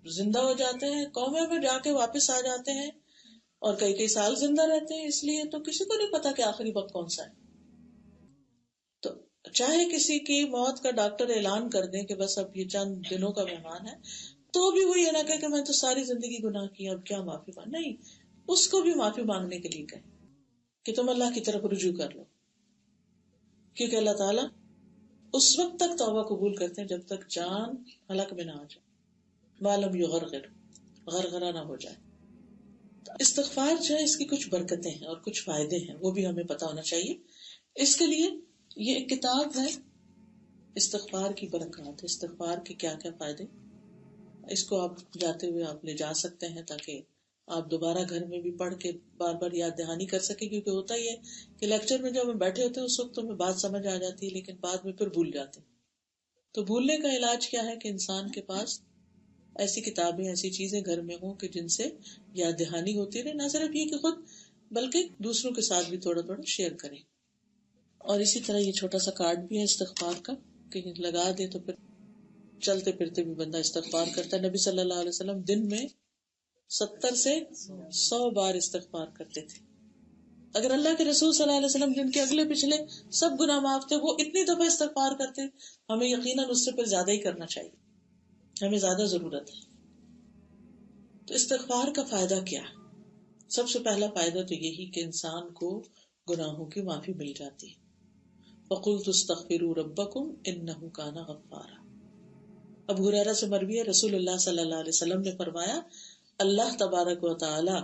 زندہ ہو جاتے ہیں، کومے میں جا کے واپس آ جاتے ہیں، اور کئی کئی سال زندہ رہتے ہیں، اس لیے تو کسی کو نہیں پتا کہ آخری وقت کون سا ہے۔ تو چاہے کسی کی موت کا ڈاکٹر اعلان کر دیں کہ بس اب یہ چند دنوں کا مہمان ہے، تو بھی وہ یہ نہ کہے کہ میں تو ساری زندگی گناہ کیا اب کیا معافی مانگ، نہیں، اس کو بھی معافی مانگنے کے لیے کہیں کہ تم اللہ کی طرف رجوع کر لو، کیونکہ اللہ تعالیٰ اس وقت تک توبہ قبول کرتے ہیں جب تک جان حلق میں نہ آ جائے، معلوم یغرغر، غرغرہ نہ ہو جائے۔ استغفار جو ہے اس کی کچھ برکتیں ہیں اور کچھ فائدے ہیں، وہ بھی ہمیں پتا ہونا چاہیے۔ اس کے لیے یہ ایک کتاب ہے، استغفار کی برکات، استغفار کے کیا کیا فائدے، اس کو آپ جاتے ہوئے آپ لے جا سکتے ہیں تاکہ آپ دوبارہ گھر میں بھی پڑھ کے بار بار یاد دہانی کر سکیں، کیونکہ ہوتا ہی ہے کہ لیکچر میں جب ہم بیٹھے ہوتے ہیں اس وقت تو ہمیں بات سمجھ آ جاتی ہے لیکن بعد میں پھر بھول جاتے ہیں۔ تو بھولنے کا علاج کیا ہے کہ انسان کے پاس ایسی کتابیں، ایسی چیزیں گھر میں ہوں کہ جن سے یاد دہانی ہوتی رہے، نہ صرف یہ کہ خود بلکہ دوسروں کے ساتھ بھی تھوڑا تھوڑا شیئر کریں۔ اور اسی طرح یہ چھوٹا سا کارڈ بھی ہے استغفار کا، کہیں لگا دے تو پھر چلتے پھرتے بھی بندہ استغفار کرتا ہے۔ نبی صلی اللہ علیہ وسلم دن میں 70 سے 100 بار استغفار کرتے تھے۔ اگر اللہ کے رسول صلی اللہ علیہ وسلم جن کے اگلے پچھلے سب گناہ معاف تھے وہ اتنی دفعہ استغفار کرتے، ہمیں یقیناً اس سے پھر زیادہ ہی کرنا چاہیے، ہمیں زیادہ ضرورت ہے۔ تو استغفار کا فائدہ کیا؟ سب سے پہلا فائدہ تو یہی کہ انسان کو گناہوں کی معافی مل جاتی ہے۔ فَقُلْتُ اسْتَغْفِرُوا رَبَّكُمْ إِنَّهُ كَانَ غَفَّارًا۔ ابو ہریرہ سے مروی ہے، رسول اللہ صلی اللہ علیہ وسلم نے فرمایا اللہ تبارک و تعالی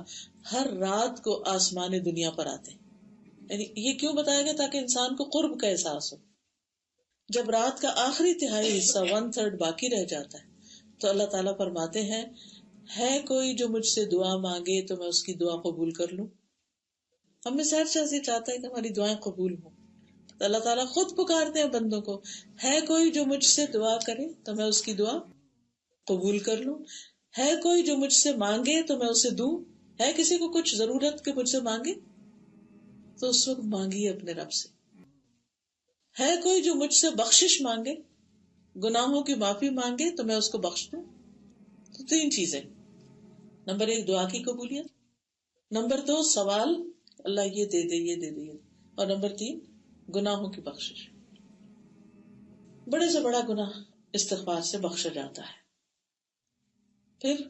ہر رات کو آسمان دنیا پر آتے ہیں۔ یعنی یہ کیوں بتایا گیا؟ تاکہ انسان کو قرب کا احساس ہو۔ جب رات کا آخری تہائی حصہ 1/3 باقی رہ جاتا ہے تو اللہ تعالیٰ فرماتے ہیں ہے کوئی جو مجھ سے دعا مانگے تو میں اس کی دعا قبول کر لوں۔ ہم میں سے ہر شخص یہ چاہتا ہے کہ ہماری دعائیں قبول ہوں، تو اللہ تعالیٰ خود پکارتے ہیں بندوں کو، ہے کوئی جو مجھ سے دعا کرے تو میں اس کی دعا قبول کر لوں، ہے کوئی جو مجھ سے مانگے تو میں اسے دوں۔ ہے کسی کو کچھ ضرورت کہ مجھ سے مانگے تو اس وقت مانگیے اپنے رب سے۔ ہے کوئی جو مجھ سے بخشش مانگے، گناہوں کی معافی مانگے تو میں اس کو بخش دوں۔ تو 3 چیزیں، نمبر 1 دعا کی قبولیت، نمبر 2 سوال اللہ یہ دے دے یہ دے دے، اور نمبر 3 گناہوں کی بخشش۔ بڑے سے بڑا گناہ استغفار سے بخشا جاتا ہے۔ پھر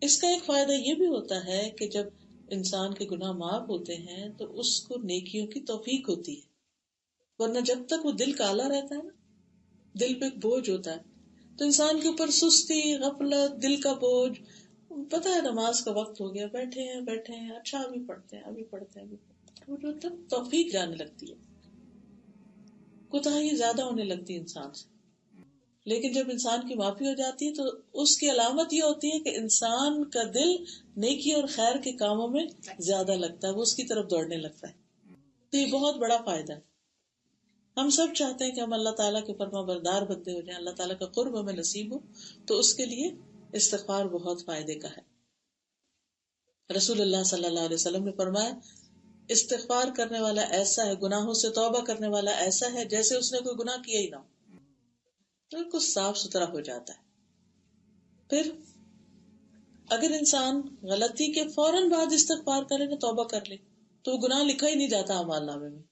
اس کا ایک فائدہ یہ بھی ہوتا ہے کہ جب انسان کے گناہ معاف ہوتے ہیں تو اس کو نیکیوں کی توفیق ہوتی ہے، ورنہ جب تک وہ دل کالا رہتا ہے نا، دل پہ ایک بوجھ ہوتا ہے تو انسان کے اوپر سستی، غفلت، دل کا بوجھ، پتہ ہے نماز کا وقت ہو گیا، بیٹھے ہیں اچھا ابھی پڑھتے ہیں وہ جو تب توفیق جانے لگتی ہے، کوتاہی زیادہ ہونے لگتی ہے انسان سے۔ لیکن جب انسان کی معافی ہو جاتی ہے تو اس کی علامت یہ ہوتی ہے کہ انسان کا دل نیکی اور خیر کے کاموں میں زیادہ لگتا ہے، وہ اس کی طرف دوڑنے لگتا ہے۔ تو یہ بہت بڑا فائدہ ہے۔ ہم سب چاہتے ہیں کہ ہم اللہ تعالیٰ کے فرما بردار بندے ہو جائیں، اللہ تعالیٰ کا قرب ہمیں نصیب ہو، تو اس کے لیے استغفار بہت فائدے کا ہے۔ رسول اللہ صلی اللہ علیہ وسلم نے فرمایا استغفار کرنے والا ایسا ہے، گناہوں سے توبہ کرنے والا ایسا ہے جیسے اس نے کوئی گناہ کیا ہی نہ ہو، بالکل صاف ستھرا ہو جاتا ہے۔ پھر اگر انسان غلطی کے فوراً بعد استغفار کرے نا، توبہ کر لے، تو وہ گناہ لکھا ہی نہیں جاتا اعمال نامے میں۔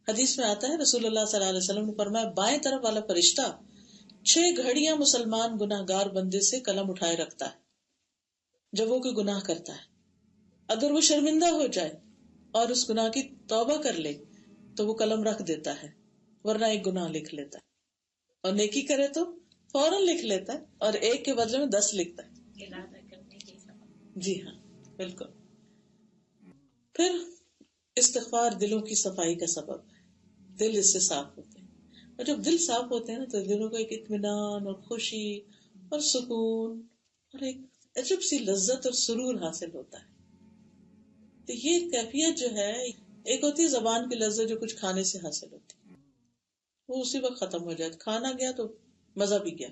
حدیث میں آتا ہے رسول اللہ صلی اللہ علیہ وسلم نے فرمایا بائیں طرف والا فرشتہ 6 گھڑیاں مسلمان گناہ گار بندے سے قلم اٹھائے رکھتا ہے جب وہ کوئی گناہ کرتا ہے۔ اگر وہ شرمندہ ہو جائے اور اس گناہ کی توبہ کر لے تو وہ قلم رکھ دیتا ہے، ورنہ ایک گناہ لکھ لیتا ہے، اور نیکی کرے تو فوراً لکھ لیتا ہے، اور ایک کے بدلے میں 10 لکھتا ہے۔ جی ہاں، بالکل۔ پھر استغفار دلوں کی صفائی کا سبب ہے، دل اس سے صاف ہوتے ہیں۔ اور جب دل صاف ہوتے ہیں نا تو دلوں کو ایک اطمینان اور خوشی اور سکون اور ایک عجب سی لذت اور سرور حاصل ہوتا ہے. تو یہ کیفیت جو ہے، ایک ہوتی ہے زبان کی لذت جو کچھ کھانے سے حاصل ہوتی ہے، وہ اسی وقت ختم ہو جائے، کھانا گیا تو مزہ بھی گیا.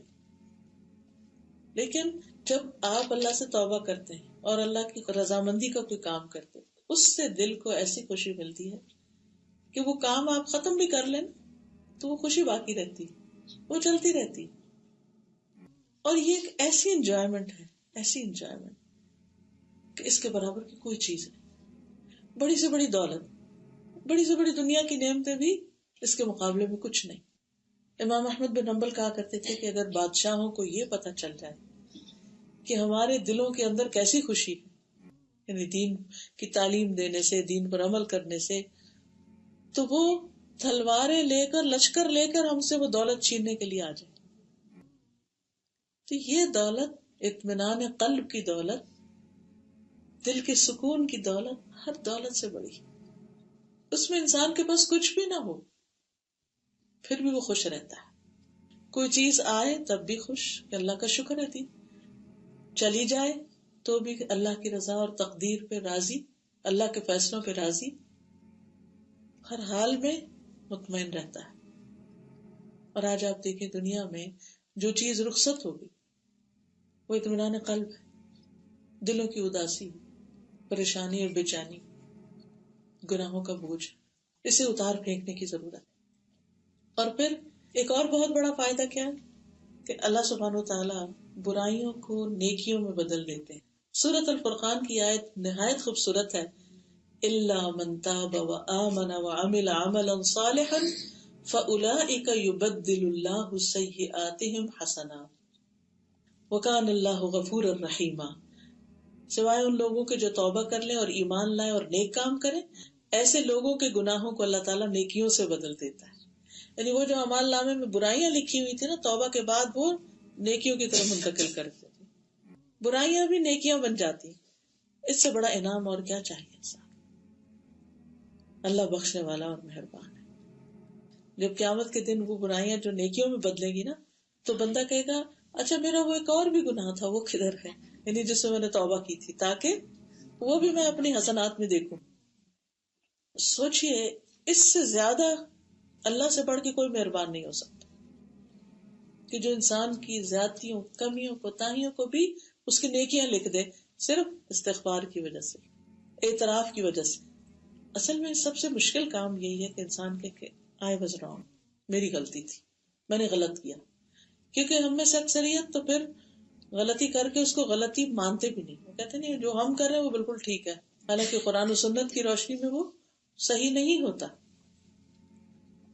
لیکن جب آپ اللہ سے توبہ کرتے ہیں اور اللہ کی رضامندی کا کوئی کام کرتے ہیں، اس سے دل کو ایسی خوشی ملتی ہے کہ وہ کام آپ ختم بھی کر لیں تو وہ خوشی باقی رہتی، وہ چلتی رہتی. اور یہ ایک ایسی انجوائمنٹ ہے، ایسی انجوائمنٹ کہ اس کے برابر کی کوئی چیز نہیں. بڑی سے بڑی دولت، بڑی سے بڑی دنیا کی نعمتیں بھی اس کے مقابلے میں کچھ نہیں. امام احمد بن حنبل کہا کرتے تھے کہ اگر بادشاہوں کو یہ پتہ چل جائے کہ ہمارے دلوں کے اندر کیسی خوشی ہے، یعنی دین کی تعلیم دینے سے، دین پر عمل کرنے سے، تو وہ تلواریں لے کر، لشکر لے کر ہم سے وہ دولت چھیننے کے لیے آ جائے. تو یہ دولت، اطمینان قلب کی دولت، دل کے سکون کی دولت، ہر دولت سے بڑی. اس میں انسان کے پاس کچھ بھی نہ ہو پھر بھی وہ خوش رہتا ہے. کوئی چیز آئے تب بھی خوش کہ اللہ کا شکر ہے، دی چلی جائے تو بھی اللہ کی رضا اور تقدیر پہ راضی، اللہ کے فیصلوں پہ راضی، ہر حال میں مطمئن رہتا ہے. اور آج آپ دیکھیں دنیا میں جو چیز رخصت ہوگی وہ اطمینان قلب ہے. دلوں کی اداسی، پریشانی اور بے چینی، گناہوں کا بوجھ، اسے اتار پھینکنے کی ضرورت ہے. اور پھر ایک اور بہت بڑا فائدہ کیا ہے کہ اللہ سبحانہ وتعالیٰ برائیوں کو نیکیوں میں بدل دیتے ہیں. سورۃ الفرقان کی آیت نہایت خوبصورت ہے، الا من تاب وآمن وعمل عملا صالحا فاولئک یبدل اللہ سیئاتہم حسنات وکان اللہ غفورا رحیما. سوائے ان لوگوں کے جو توبہ کر لیں اور ایمان لائیں اور نیک کام کریں، ایسے لوگوں کے گناہوں کو اللہ تعالیٰ نیکیوں سے بدل دیتا ہے. یعنی وہ جو اعمال نامے میں برائیاں لکھی ہوئی تھی نا، توبہ کے بعد وہ نیکیوں کی طرف منتقل کر دیتے، برائیاں بھی نیکیاں بن جاتی. اس سے بڑا انعام اور کیا چاہیے انسان. اللہ بخشنے والا اور مہربان ہے. جب قیامت کے دن وہ برائیاں جو نیکیوں میں بدلے گی نا، تو بندہ کہے گا اچھا میرا وہ ایک اور بھی گناہ تھا، وہ کدھر ہے، یعنی جس سے میں نے توبہ کی تھی، تاکہ وہ بھی میں اپنی حسنات میں دیکھوں. سوچئے اس سے زیادہ اللہ سے بڑھ کے کوئی مہربان نہیں ہو سکتا کہ جو انسان کی زیادتیوں، کمیوں، کوتاہیوں کو بھی اس کی نیکیاں لکھ دے، صرف استغفار کی وجہ سے، اعتراف کی وجہ سے. اصل میں سب سے مشکل کام یہی ہے کہ انسان کہ آئی واز رانگ، میری غلطی تھی، میں نے غلط کیا. کیونکہ ہم میں سے اکثریت تو پھر غلطی کر کے اس کو غلطی مانتے بھی نہیں، وہ کہتے نہیں جو ہم کر رہے ہیں وہ بالکل ٹھیک ہے، حالانکہ قرآن و سنت کی روشنی میں وہ صحیح نہیں ہوتا.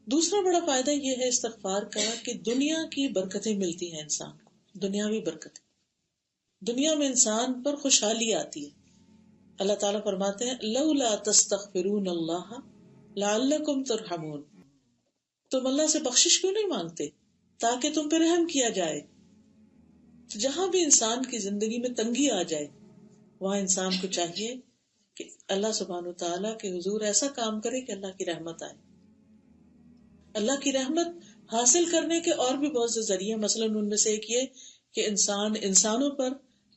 دوسرا بڑا فائدہ یہ ہے استغفار کا کہ دنیا کی برکتیں ملتی ہیں انسان کو، دنیاوی برکتیں. دنیا میں انسان پر خوشحالی آتی ہے. اللہ تعالیٰ فرماتے ہیں لولا تستغفرون اللہ لعلکم ترحمون، تم اللہ سے بخشش کیوں نہیں مانگتے تاکہ تم پہ رحم کیا جائے. تو جہاں بھی انسان کی زندگی میں تنگی آ جائے وہاں انسان کو چاہیے کہ اللہ سبحانہ وتعالیٰ کے حضور ایسا کام کرے کہ اللہ کی رحمت آئے. اللہ کی رحمت حاصل کرنے کے اور بھی بہت سے ذریعے، مثلا ان میں سے ایک یہ کہ انسان انسانوں پر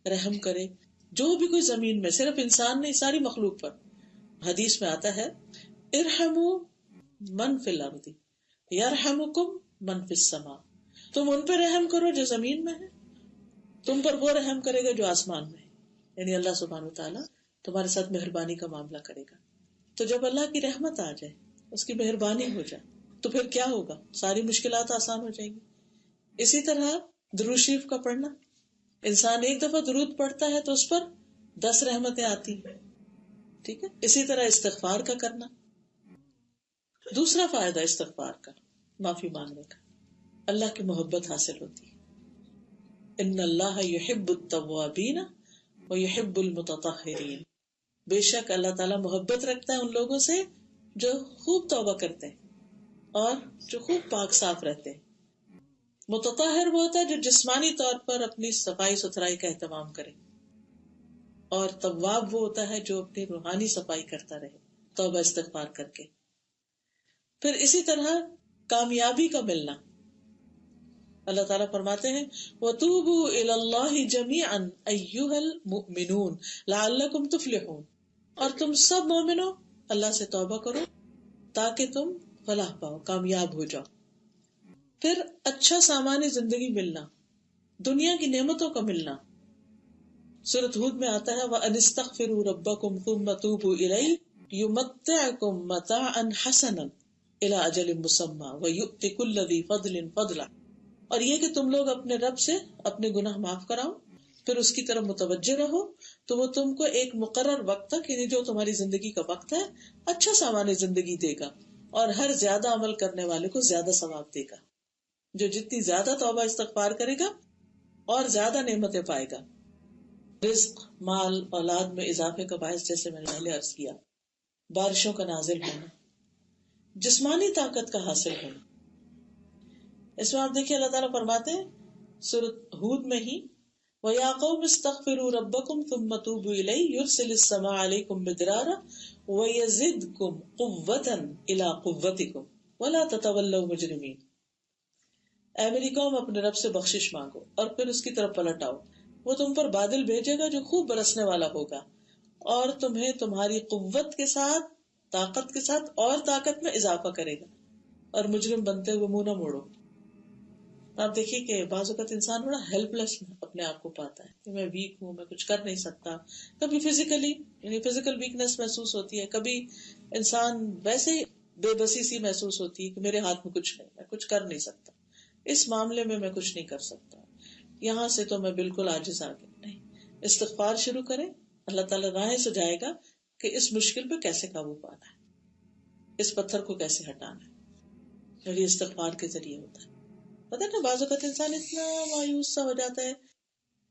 رحم کرے، جو بھی کوئی زمین میں، صرف انسان نہیں ساری مخلوق پر. حدیث میں آتا ہے ارحموا من فی الارض یرحمکم من فی السماء، تم ان پہ رحم کرو جو زمین میں ہے، تم پر وہ رحم کرے گا جو آسمان میں ہے. یعنی اللہ سبحانہ وتعالیٰ تمہارے ساتھ مہربانی کا معاملہ کرے گا. تو جب اللہ کی رحمت آ جائے، اس کی مہربانی ہو جائے، تو پھر کیا ہوگا، ساری مشکلات آسان ہو جائیں گی. اسی طرح درود شریف کا پڑھنا، انسان ایک دفعہ درود پڑھتا ہے تو اس پر 10 رحمتیں آتی ہیں. ٹھیک ہے. اسی طرح استغفار کا کرنا. دوسرا فائدہ استغفار کا، معافی مانگنے کا، اللہ کی محبت حاصل ہوتی ہے. ان اللہ یحب التوابین ویحب المتطہرین، بے شک اللہ تعالیٰ محبت رکھتا ہے ان لوگوں سے جو خوب توبہ کرتے ہیں اور جو خوب پاک صاف رہتے ہیں. متطہر وہ ہوتا ہے جو جسمانی طور پر اپنی صفائی ستھرائی کا اہتمام کرے، اور تواب وہ ہوتا ہے جو اپنی روحانی صفائی کرتا رہے توبہ استغفار کر کے. پھر اسی طرح کامیابی کا ملنا. اللہ تعالیٰ فرماتے ہیں وَتُوبُوا إِلَى اللَّهِ جَمِيعًا أَيُّهَا الْمُؤْمِنُونَ لَعَلَّكُمْ تُفْلِحُونَ. اور تم سب مومنو اللہ سے توبہ کرو تاکہ تم فلاح پاؤ، کامیاب ہو جاؤ. پھر اچھا سامان زندگی ملنا، دنیا کی نعمتوں کا ملنا. سورۃ ہود میں آتا ہے وَأَنِ اسْتَغْفِرُوا رَبَّكُمْ ثُمَّ تُوبُوا إِلَيْهِ يُمَتِّعْكُمْ مَتَاعًا حَسَنًا إِلَىٰ أَجَلٍ مُّسَمًّى وَيُؤْتِ كُلَّ ذِي فَضْلٍ فَضْلَهُ. اور یہ کہ تم لوگ اپنے رب سے اپنے گناہ معاف کراؤ، پھر اس کی طرف متوجہ رہو تو وہ تم کو ایک مقرر وقت تک، یعنی جو تمہاری زندگی کا وقت ہے، اچھا سامان زندگی دے گا اور ہر زیادہ عمل کرنے والے کو زیادہ ثواب دے گا. جو جتنی زیادہ توبہ استغفار کرے گا اور زیادہ نعمتیں پائے گا. رزق، مال، اولاد میں اضافے کا باعث، جیسے میں نے پہلے عرض کیا، بارشوں کا نازل ہونا، جسمانی طاقت کا حاصل ہونا. اس میں آپ دیکھیے اللہ تعالیٰ فرماتے ہیں سورۃ ہود میں ہی وَيَا قَوْمِ اسْتَغْفِرُوا رَبَّكُمْ ثُمَّ تُوبُوا إِلَيْهِ يُرْسِلِ السَّمَاءَ عَلَيْكُمْ مِدْرَارًا وَيَزِدْكُمْ قُوَّةً إِلَىٰ قُوَّتِكُمْ وَلَا تَتَوَلَّوْا مُجْرِمِينَ. اے میری قوم اپنے رب سے بخشش مانگو اور پھر اس کی طرف پلٹ آؤ، وہ تم پر بادل بھیجے گا جو خوب برسنے والا ہوگا اور تمہیں تمہاری قوت کے ساتھ، طاقت کے ساتھ اور طاقت میں اضافہ کرے گا، اور مجرم بنتے ہوئے منہ نہ موڑو. آپ دیکھیے کہ بعض اوقات انسان بڑا ہیلپ لیس اپنے آپ کو پاتا ہے کہ میں ویک ہوں، میں کچھ کر نہیں سکتا. کبھی فزیکلی، یعنی فزیکل ویکنس محسوس ہوتی ہے، کبھی انسان ویسے ہی بے بسی سی محسوس ہوتی ہے کہ میرے ہاتھ میں کچھ نہیں، میں کچھ کر نہیں سکتا، اس معاملے میں میں کچھ نہیں کر سکتا، یہاں سے تو میں بالکل عاجز آ گیا. نہیں، استغفار شروع کریں، اللہ تعالیٰ راہیں سجائے گا کہ اس مشکل پہ کیسے قابو پانا ہے، اس پتھر کو کیسے ہٹانا ہے. اور یہ استغفار کے ذریعے ہوتا ہے. پتہ ہے نا بعض اوقات انسان اتنا مایوس سا ہو جاتا ہے،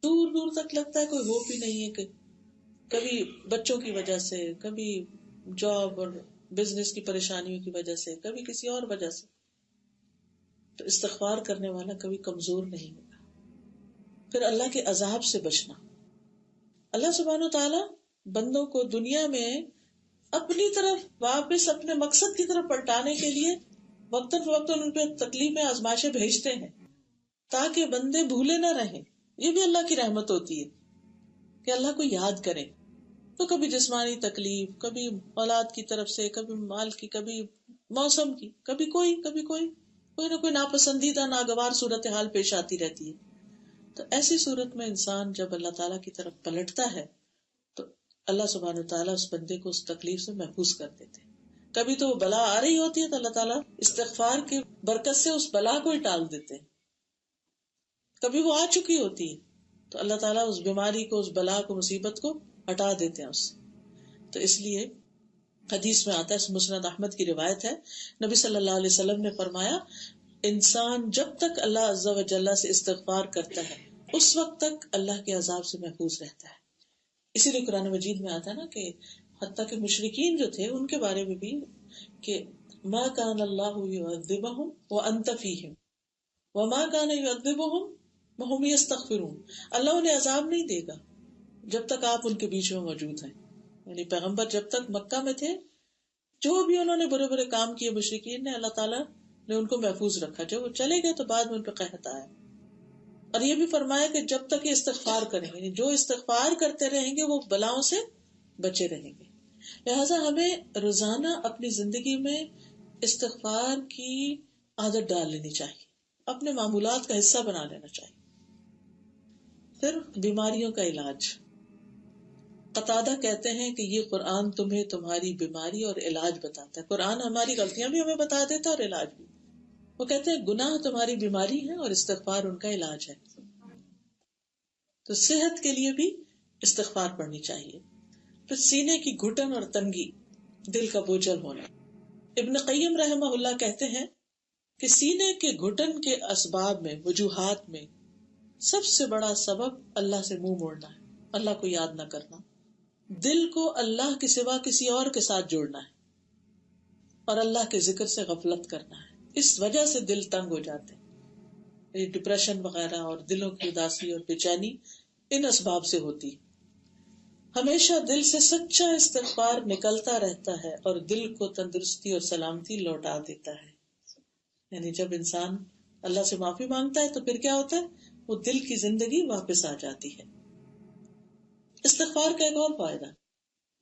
دور دور تک لگتا ہے کوئی ہوپ ہی نہیں ہے، کہ کبھی بچوں کی وجہ سے، کبھی جاب اور بزنس کی پریشانیوں کی وجہ سے، کبھی کسی اور وجہ سے. تو استغفار کرنے والا کبھی کمزور نہیں ہوگا. پھر اللہ کے عذاب سے بچنا. اللہ سبحانہ و تعالیٰ بندوں کو دنیا میں اپنی طرف واپس اپنے مقصد کی طرف پلٹانے کے لیے وقتاً فوقتاً ان پہ تکلیفیں، آزمائشیں بھیجتے ہیں تاکہ بندے بھولے نہ رہیں. یہ بھی اللہ کی رحمت ہوتی ہے کہ اللہ کو یاد کریں. تو کبھی جسمانی تکلیف، کبھی اولاد کی طرف سے، کبھی مال کی، کبھی موسم کی، کبھی کوئی نہ کوئی ناپسندیدہ ناگوار صورتحال پیش آتی رہتی ہے. تو ایسی صورت میں انسان جب اللہ تعالیٰ کی طرف پلٹتا ہے تو اللہ سبحانہ وتعالیٰ اس بندے کو اس تکلیف سے محفوظ کر دیتے ہیں. کبھی تو وہ بلا آ رہی ہوتی ہے تو اللہ تعالیٰ استغفار کی برکت سے اس بلا کو ہی ٹال دیتے ہیں. کبھی وہ آ چکی ہوتی ہے تو اللہ تعالیٰ اس بیماری کو، اس بلا کو، مصیبت کو ہٹا دیتے ہیں اس سے. تو اس لیے حدیث میں آتا ہے، مسند احمد کی روایت ہے، نبی صلی اللہ علیہ وسلم نے فرمایا انسان جب تک اللہ عز و جل سے استغفار کرتا ہے اس وقت تک اللہ کے عذاب سے محفوظ رہتا ہے. اسی لیے قرآن مجید میں آتا ہے نا کہ حتیٰ کہ مشرکین جو تھے ان کے بارے میں بھی کہ ما کان اللہ یعذبہم وانت فیہم وما کان یعذبہم وہم یستغفرون. اللہ انہیں عذاب نہیں دے گا جب تک آپ ان کے بیچ میں موجود ہیں. یعنی پیغمبر جب تک مکہ میں تھے، جو بھی انہوں نے برے برے کام کیے مشرکین نے، اللہ تعالیٰ نے ان کو محفوظ رکھا. جب وہ چلے گئے تو بعد میں ان پہ قحط آیا. اور یہ بھی فرمایا کہ جب تک یہ استغفار کریں گے، جو استغفار کرتے رہیں گے وہ بلاؤں سے بچے رہیں گے. لہٰذا ہمیں روزانہ اپنی زندگی میں استغفار کی عادت ڈال لینی چاہیے، اپنے معمولات کا حصہ بنا لینا چاہیے. پھر بیماریوں کا علاج. قتادہ کہتے ہیں کہ یہ قرآن تمہیں تمہاری بیماری اور علاج بتاتا ہے. قرآن ہماری غلطیاں بھی ہمیں بتا دیتا ہے اور علاج بھی. وہ کہتے ہیں گناہ تمہاری بیماری ہے اور استغفار ان کا علاج ہے. تو صحت کے لیے بھی استغفار پڑھنی چاہیے. پھر سینے کی گھٹن اور تنگی، دل کا بوجھل ہونا. ابن قیم رحمہ اللہ کہتے ہیں کہ سینے کے گھٹن کے اسباب میں، وجوہات میں سب سے بڑا سبب اللہ سے منہ موڑنا ہے، اللہ کو یاد نہ کرنا، دل کو اللہ کے سوا کسی اور کے ساتھ جوڑنا ہے اور اللہ کے ذکر سے غفلت کرنا ہے. اس وجہ سے دل تنگ ہو جاتے ہیں. ڈپریشن وغیرہ اور دلوں کی اداسی اور بے چینی ان اسباب سے ہوتی. ہمیشہ دل سے سچا استغفار نکلتا رہتا ہے اور دل کو تندرستی اور سلامتی لوٹا دیتا ہے. یعنی جب انسان اللہ سے معافی مانگتا ہے تو پھر کیا ہوتا ہے، وہ دل کی زندگی واپس آ جاتی ہے۔ استغفار کا ایک اور فائدہ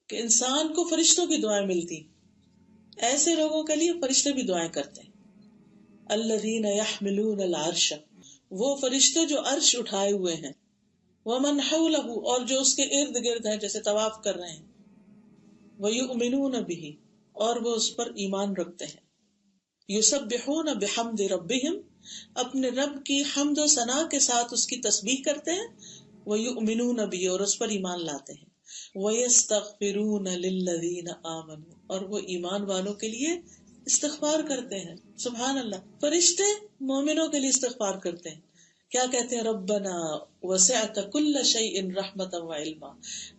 کہ انسان کو فرشتوں کی دعائیں ملتی، ایسے لوگوں کے لیے فرشتے بھی دعائیں کرتے ہیں۔ الذین یحملون العرش، وہ فرشتے جو عرش اٹھائے ہوئے ہیں، ومن حولہ، اور جو اس کے ارد گرد ہیں جیسے طواف کر رہے ہیں، ویؤمنون بہ، اور وہ اس پر ایمان رکھتے ہیں، یسبحون بحمد ربہم، اپنے رب کی حمد و ثنا کے ساتھ اس کی تسبیح کرتے ہیں، ویؤمنون بہ، اور اس پر ایمان لاتے ہیں، ویستغفرون للذین آمنوا، اور وہ ایمان والوں کے لیے استغفار کرتے ہیں۔ سبحان اللہ، فرشتے مومنوں کے لیے استغفار کرتے ہیں، کیا کہتے ہیں؟ ربنا وسعت کل شیء رحمتا وعلما،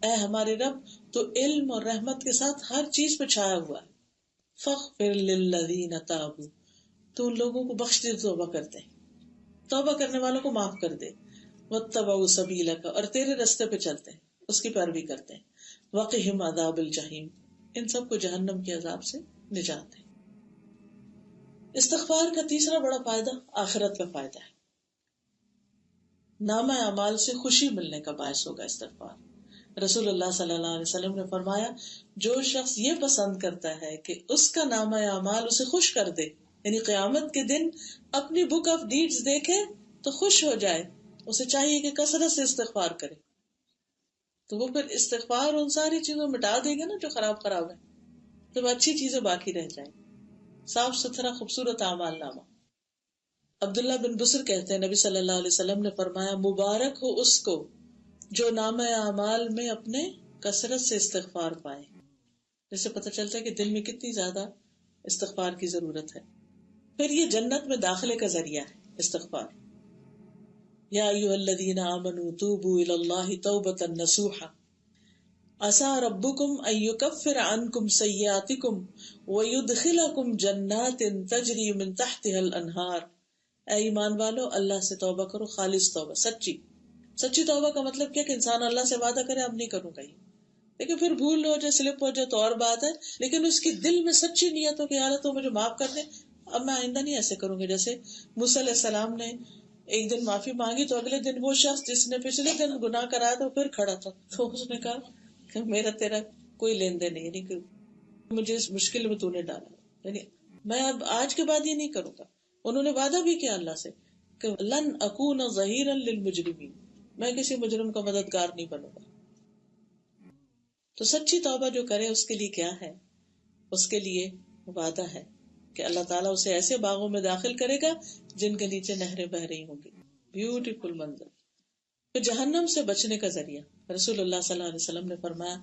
اے ہمارے رب تو علم اور رحمت کے ساتھ ہر چیز پہ چھایا ہوا ہے، فاغفر للذین تابوا، تو ان لوگوں کو بخش دے توبہ کرتے ہیں، توبہ کرنے والوں کو معاف کر دے، واتبعوا سبیلک، اور تیرے رستے پہ چلتے ہیں، اس کی پیروی کرتے ہیں، وقہم عذاب الجحیم، ان سب کو جہنم کے عذاب سے نجات ہے۔ استغفار کا تیسرا بڑا فائدہ آخرت کا فائدہ ہے، نامہ اعمال سے خوشی ملنے کا باعث ہوگا استغفار۔ رسول اللہ صلی اللہ علیہ وسلم نے فرمایا، جو شخص یہ پسند کرتا ہے کہ اس کا نامہ اعمال اسے خوش کر دے، یعنی قیامت کے دن اپنی بک آف ڈیڈز دیکھے تو خوش ہو جائے، اسے چاہیے کہ کثرت سے استغفار کرے، تو وہ پھر استغفار ان ساری چیزوں مٹا دے گا نا جو خراب ہے، جب اچھی چیزیں باقی رہ جائیں، صاف ستھرا خوبصورت اعمال نامہ۔ عبداللہ بن بسر کہتے ہیں نبی صلی اللہ علیہ وسلم نے فرمایا، مبارک ہو اس کو جو نامہ اعمال میں اپنے کثرت سے استغفار پائے۔ جس سے پتہ چلتا ہے کہ دل میں کتنی زیادہ استغفار کی ضرورت ہے۔ پھر یہ جنت میں داخلے کا ذریعہ ہے استغفار۔ یا ایھا الذین آمنوا توبوا الی اللہ توبۃ نصوحا عسیٰ ربکم ان یکفر عنکم سیئاتکم ویدخلکم جنات تجری من تحتها الانہار۔ اے ایمان والو، اللہ سے توبہ کرو، خالص توبہ، سچی توبہ کا مطلب کیا کہ انسان اللہ سے وعدہ کرے اب نہیں کروں گا یہ، لیکن پھر بھول ہو جائے، سلپ ہو جائے تو اور بات ہے، لیکن اس کی دل میں سچی نیت ہو کہ یا اللہ تو مجھے معاف کر دے، اب میں آئندہ نہیں ایسے کروں گی۔ جیسے موسیٰ علیہ السلام نے ایک دن معافی مانگی تو اگلے دن وہ شخص جس نے پچھلے دن گناہ کرایا تھا وہ پھر کھڑا تھا، تو اس نے کہا کہ میرا تیرا کوئی لین دین نہیں، یعنی کہ مجھے اس مشکل میں تو نے ڈالا، یعنی میں اب آج کے بعد یہ نہیں کروں گا۔ انہوں نے وعدہ بھی کیا اللہ سے کہ لن اکون ظہیرا للمجرمین، میں کسی مجرم کا مددگار نہیں بنوں گا۔ تو سچی توبہ جو کرے اس کے لیے کیا ہے؟ اس کے لیے وعدہ ہے کہ اللہ تعالیٰ اسے ایسے باغوں میں داخل کرے گا جن کے نیچے نہریں بہ رہی ہوں گی، بیوٹیفل منظر۔ پھر جہنم سے بچنے کا ذریعہ، رسول اللہ صلی اللہ علیہ وسلم نے فرمایا،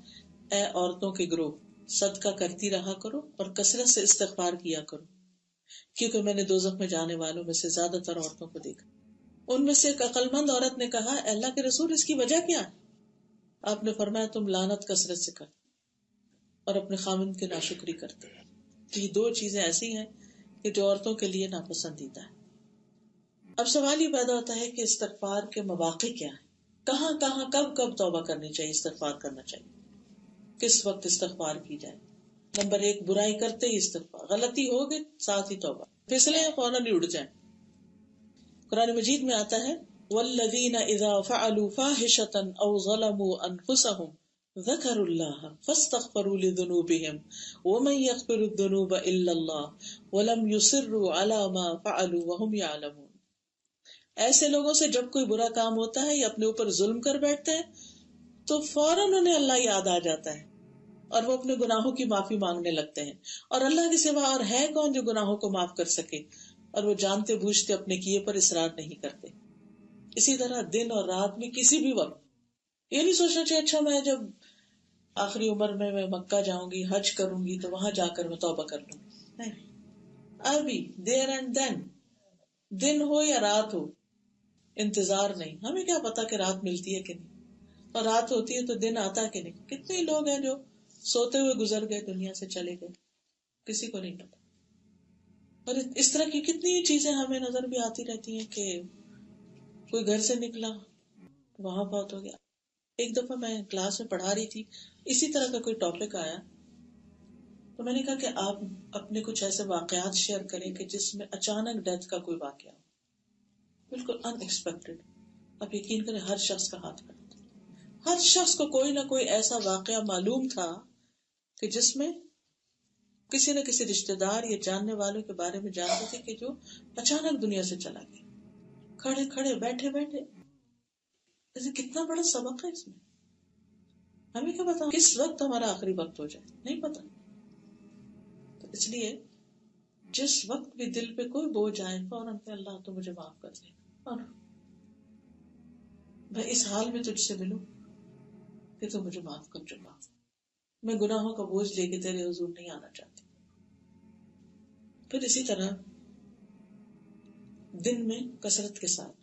اے عورتوں کے گروہ، صدقہ کرتی رہا کرو اور کثرت سے استغفار کیا کرو، کیونکہ میں نے دوزخ میں جانے والوں میں سے زیادہ تر عورتوں کو دیکھا۔ ان میں سے ایک عقل مند عورت نے کہا، اے اللہ کے رسول، اس کی وجہ کیا ہے؟ آپ نے فرمایا، تم لعنت کثرت سے کرتے اور اپنے خامند کی ناشکری کرتے۔ تو یہ دو چیزیں ایسی ہیں کہ جو عورتوں کے لیے ناپسندیدہ ہے۔ اب سوال یہ پیدا ہوتا ہے کہ استغفار کے مواقع کیا ہیں؟ کہاں کہاں کب کب توبہ کرنی چاہیے، استغفار کرنا چاہیے، کس وقت استغفار کی جائے؟ نمبر 1، برائی کرتے ہی استغفار، غلطی ہوگی ساتھ ہی توبہ، پھسلے فوراً ہی اڑ جائیں۔ قرآن مجید میں آتا ہے، والذین اذا فعلوا فاحشۃ او ظلموا انفسهم ذکروا اللہ فاستغفروا لذنوبهم ومن یغفر الذنوب الا اللہ ولم یصروا علی ما فعلوا وهم یعلمون۔ ایسے لوگوں سے جب کوئی برا کام ہوتا ہے یا اپنے اوپر ظلم کر بیٹھتے ہیں تو فوراً انہیں اللہ یاد آ جاتا ہے اور وہ اپنے گناہوں کی معافی مانگنے لگتے ہیں، اور اللہ کے سوا اور ہے کون جو گناہوں کو معاف کر سکے، اور وہ جانتے بوجھتے اپنے کیے پر اصرار نہیں کرتے۔ اسی طرح دن اور رات میں کسی بھی وقت یہ نہیں سوچنا چاہیے اچھا میں جب آخری عمر میں مکہ جاؤں گی، حج کروں گی تو وہاں جا کر میں توبہ کر لوں گی، نہیں، ابھی دیر اینڈ دین، دن ہو یا رات ہو، انتظار نہیں۔ ہمیں کیا پتا کہ رات ملتی ہے کہ نہیں، اور رات ہوتی ہے تو دن آتا کہ نہیں۔ کتنے لوگ ہیں جو سوتے ہوئے گزر گئے، دنیا سے چلے گئے، کسی کو نہیں پتا۔ اور اس طرح کی کتنی چیزیں ہمیں نظر بھی آتی رہتی ہیں کہ کوئی گھر سے نکلا وہاں بہت ہو گیا۔ ایک دفعہ میں کلاس میں پڑھا رہی تھی، اسی طرح کا کوئی ٹاپک آیا تو میں نے کہا کہ آپ اپنے کچھ ایسے واقعات شیئر کریں کہ جس میں اچانک ڈیتھ کا کوئی واقعہ ہو، بالکل ان ایکسپیکٹڈ. آپ یقین کریں ہر شخص کا ہاتھ کھڑا تھا. ہر شخص کو کوئی نہ کوئی ایسا واقعہ معلوم تھا کہ جس میں کسی نہ کسی رشتے دار یا جاننے والوں کے بارے میں جانتے تھے کہ جو اچانک دنیا سے چلا گیا. کھڑے کھڑے بیٹھے بیٹھے. ایسے کتنا بڑا سبق ہے اس میں. ہمیں کیا پتا کس وقت ہمارا آخری وقت ہو جائے، نہیں پتا. تو اس لیے جس وقت بھی دل پہ کوئی بوجھ آئے فوراً کہ اللہ تو مجھے معاف کر دے، اور میں اس حال میں تجھ سے ملوں کہ تو مجھے معاف کر چکا، میں گناہوں کا بوجھ لے کے تیرے حضور نہیں آنا چاہتی. پھر اسی طرح دن میں کثرت کے ساتھ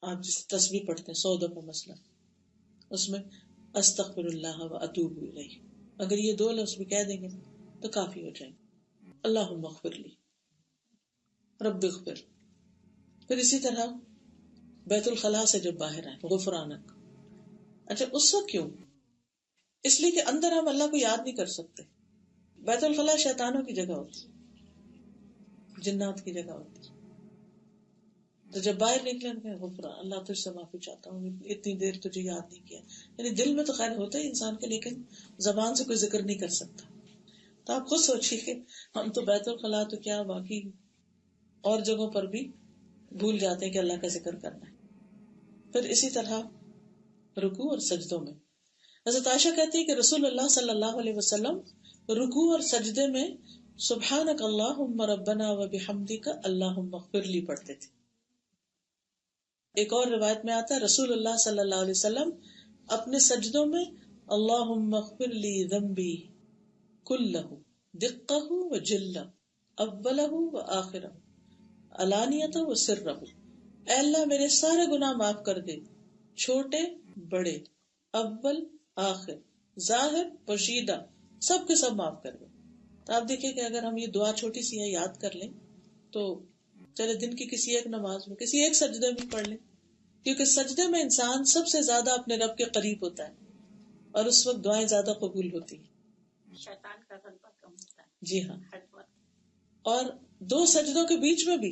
آپ جس تسبیح پڑھتے ہیں 100 دفعہ مثلا، اس میں استغفر اللہ و اتوب الیہ، اگر یہ 2 لفظ بھی کہہ دیں گے تو کافی ہو جائیں گے. اللہم اغفر لی، رب اغفر. پھر اسی طرح بیت الخلاء سے جب باہر آئے غفرانک. اچھا اس وقت کیوں؟ اس لیے کہ اندر ہم اللہ کو یاد نہیں کر سکتے. بیت الخلاء شیطانوں کی جگہ ہوتی، جنات کی جگہ ہوتی. تو جب باہر نکلے غفران، اللہ تجھ سے معافی چاہتا ہوں، اتنی دیر تجھے یاد نہیں کیا. یعنی دل میں تو خیر ہوتا ہے انسان کے، لیکن زبان سے کوئی ذکر نہیں کر سکتا. تو آپ خود سوچیے کہ ہم تو بیت الخلاء تو کیا باقی اور جگہوں پر بھی بھول جاتے ہیں کہ اللہ کا ذکر کرنا ہے. پھر اسی طرح رکوع اور سجدوں میں حضرت عائشہ کہتی ہے کہ رسول اللہ صلی اللہ علیہ وسلم رکوع اور سجدے میں سبحانک اللہم ربنا و بحمدک اللہم اغفر لی پڑھتے تھے. ایک اور روایت میں آتا ہے رسول اللہ صلی اللہ علیہ وسلم اپنے سجدوں میں اللہم اغفر لی ذنبی کلہ دقہ و جلہ اولہ و آخرہ علانیتہ و سرہ. اے اللہ میرے سارے گناہ معاف کر دے، چھوٹے بڑے، اول آخر، ظاہر پوشیدہ، سب کے سب معاف کر دے. تو آپ دیکھیں کہ اگر ہم یہ دعا چھوٹی سی ہے یاد کر لیں تو چلے دن کی کسی ایک نماز میں کسی ایک سجدے میں پڑھ لیں، کیونکہ سجدے میں انسان سب سے زیادہ اپنے رب کے قریب ہوتا ہے اور اس وقت دعائیں زیادہ قبول ہوتی ہیں، شیطان کا غلبہ کم ہوتا ہے. جی ہاں. اور 2 سجدوں کے بیچ میں بھی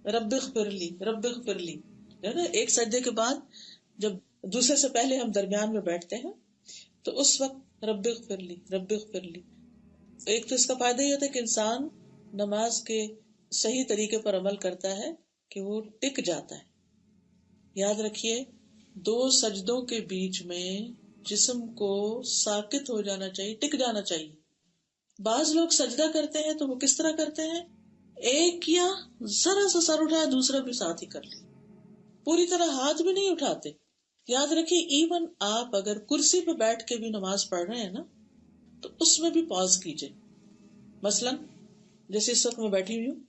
رب اغفر لی رب اغفر لی ہے نا. ایک سجدے کے بعد جب دوسرے سے پہلے ہم درمیان میں بیٹھتے ہیں تو اس وقت رب اغفر لی رب اغفر لی. ایک تو اس کا فائدہ یہ ہوتا ہے کہ انسان نماز کے صحیح طریقے پر عمل کرتا ہے کہ وہ ٹک جاتا ہے. یاد رکھیے 2 سجدوں کے بیچ میں جسم کو ساکت ہو جانا چاہیے، ٹک جانا چاہیے. بعض لوگ سجدہ کرتے ہیں تو وہ کس طرح کرتے ہیں، ایک کیا ذرا سا سر اٹھایا دوسرا بھی ساتھ ہی کر لیا، پوری طرح ہاتھ بھی نہیں اٹھاتے. یاد رکھیے ایون آپ اگر کرسی پہ بیٹھ کے بھی نماز پڑھ رہے ہیں نا تو اس میں بھی پاز کیجئے. مثلا جیسے اس وقت میں بیٹھی ہوئی ہوں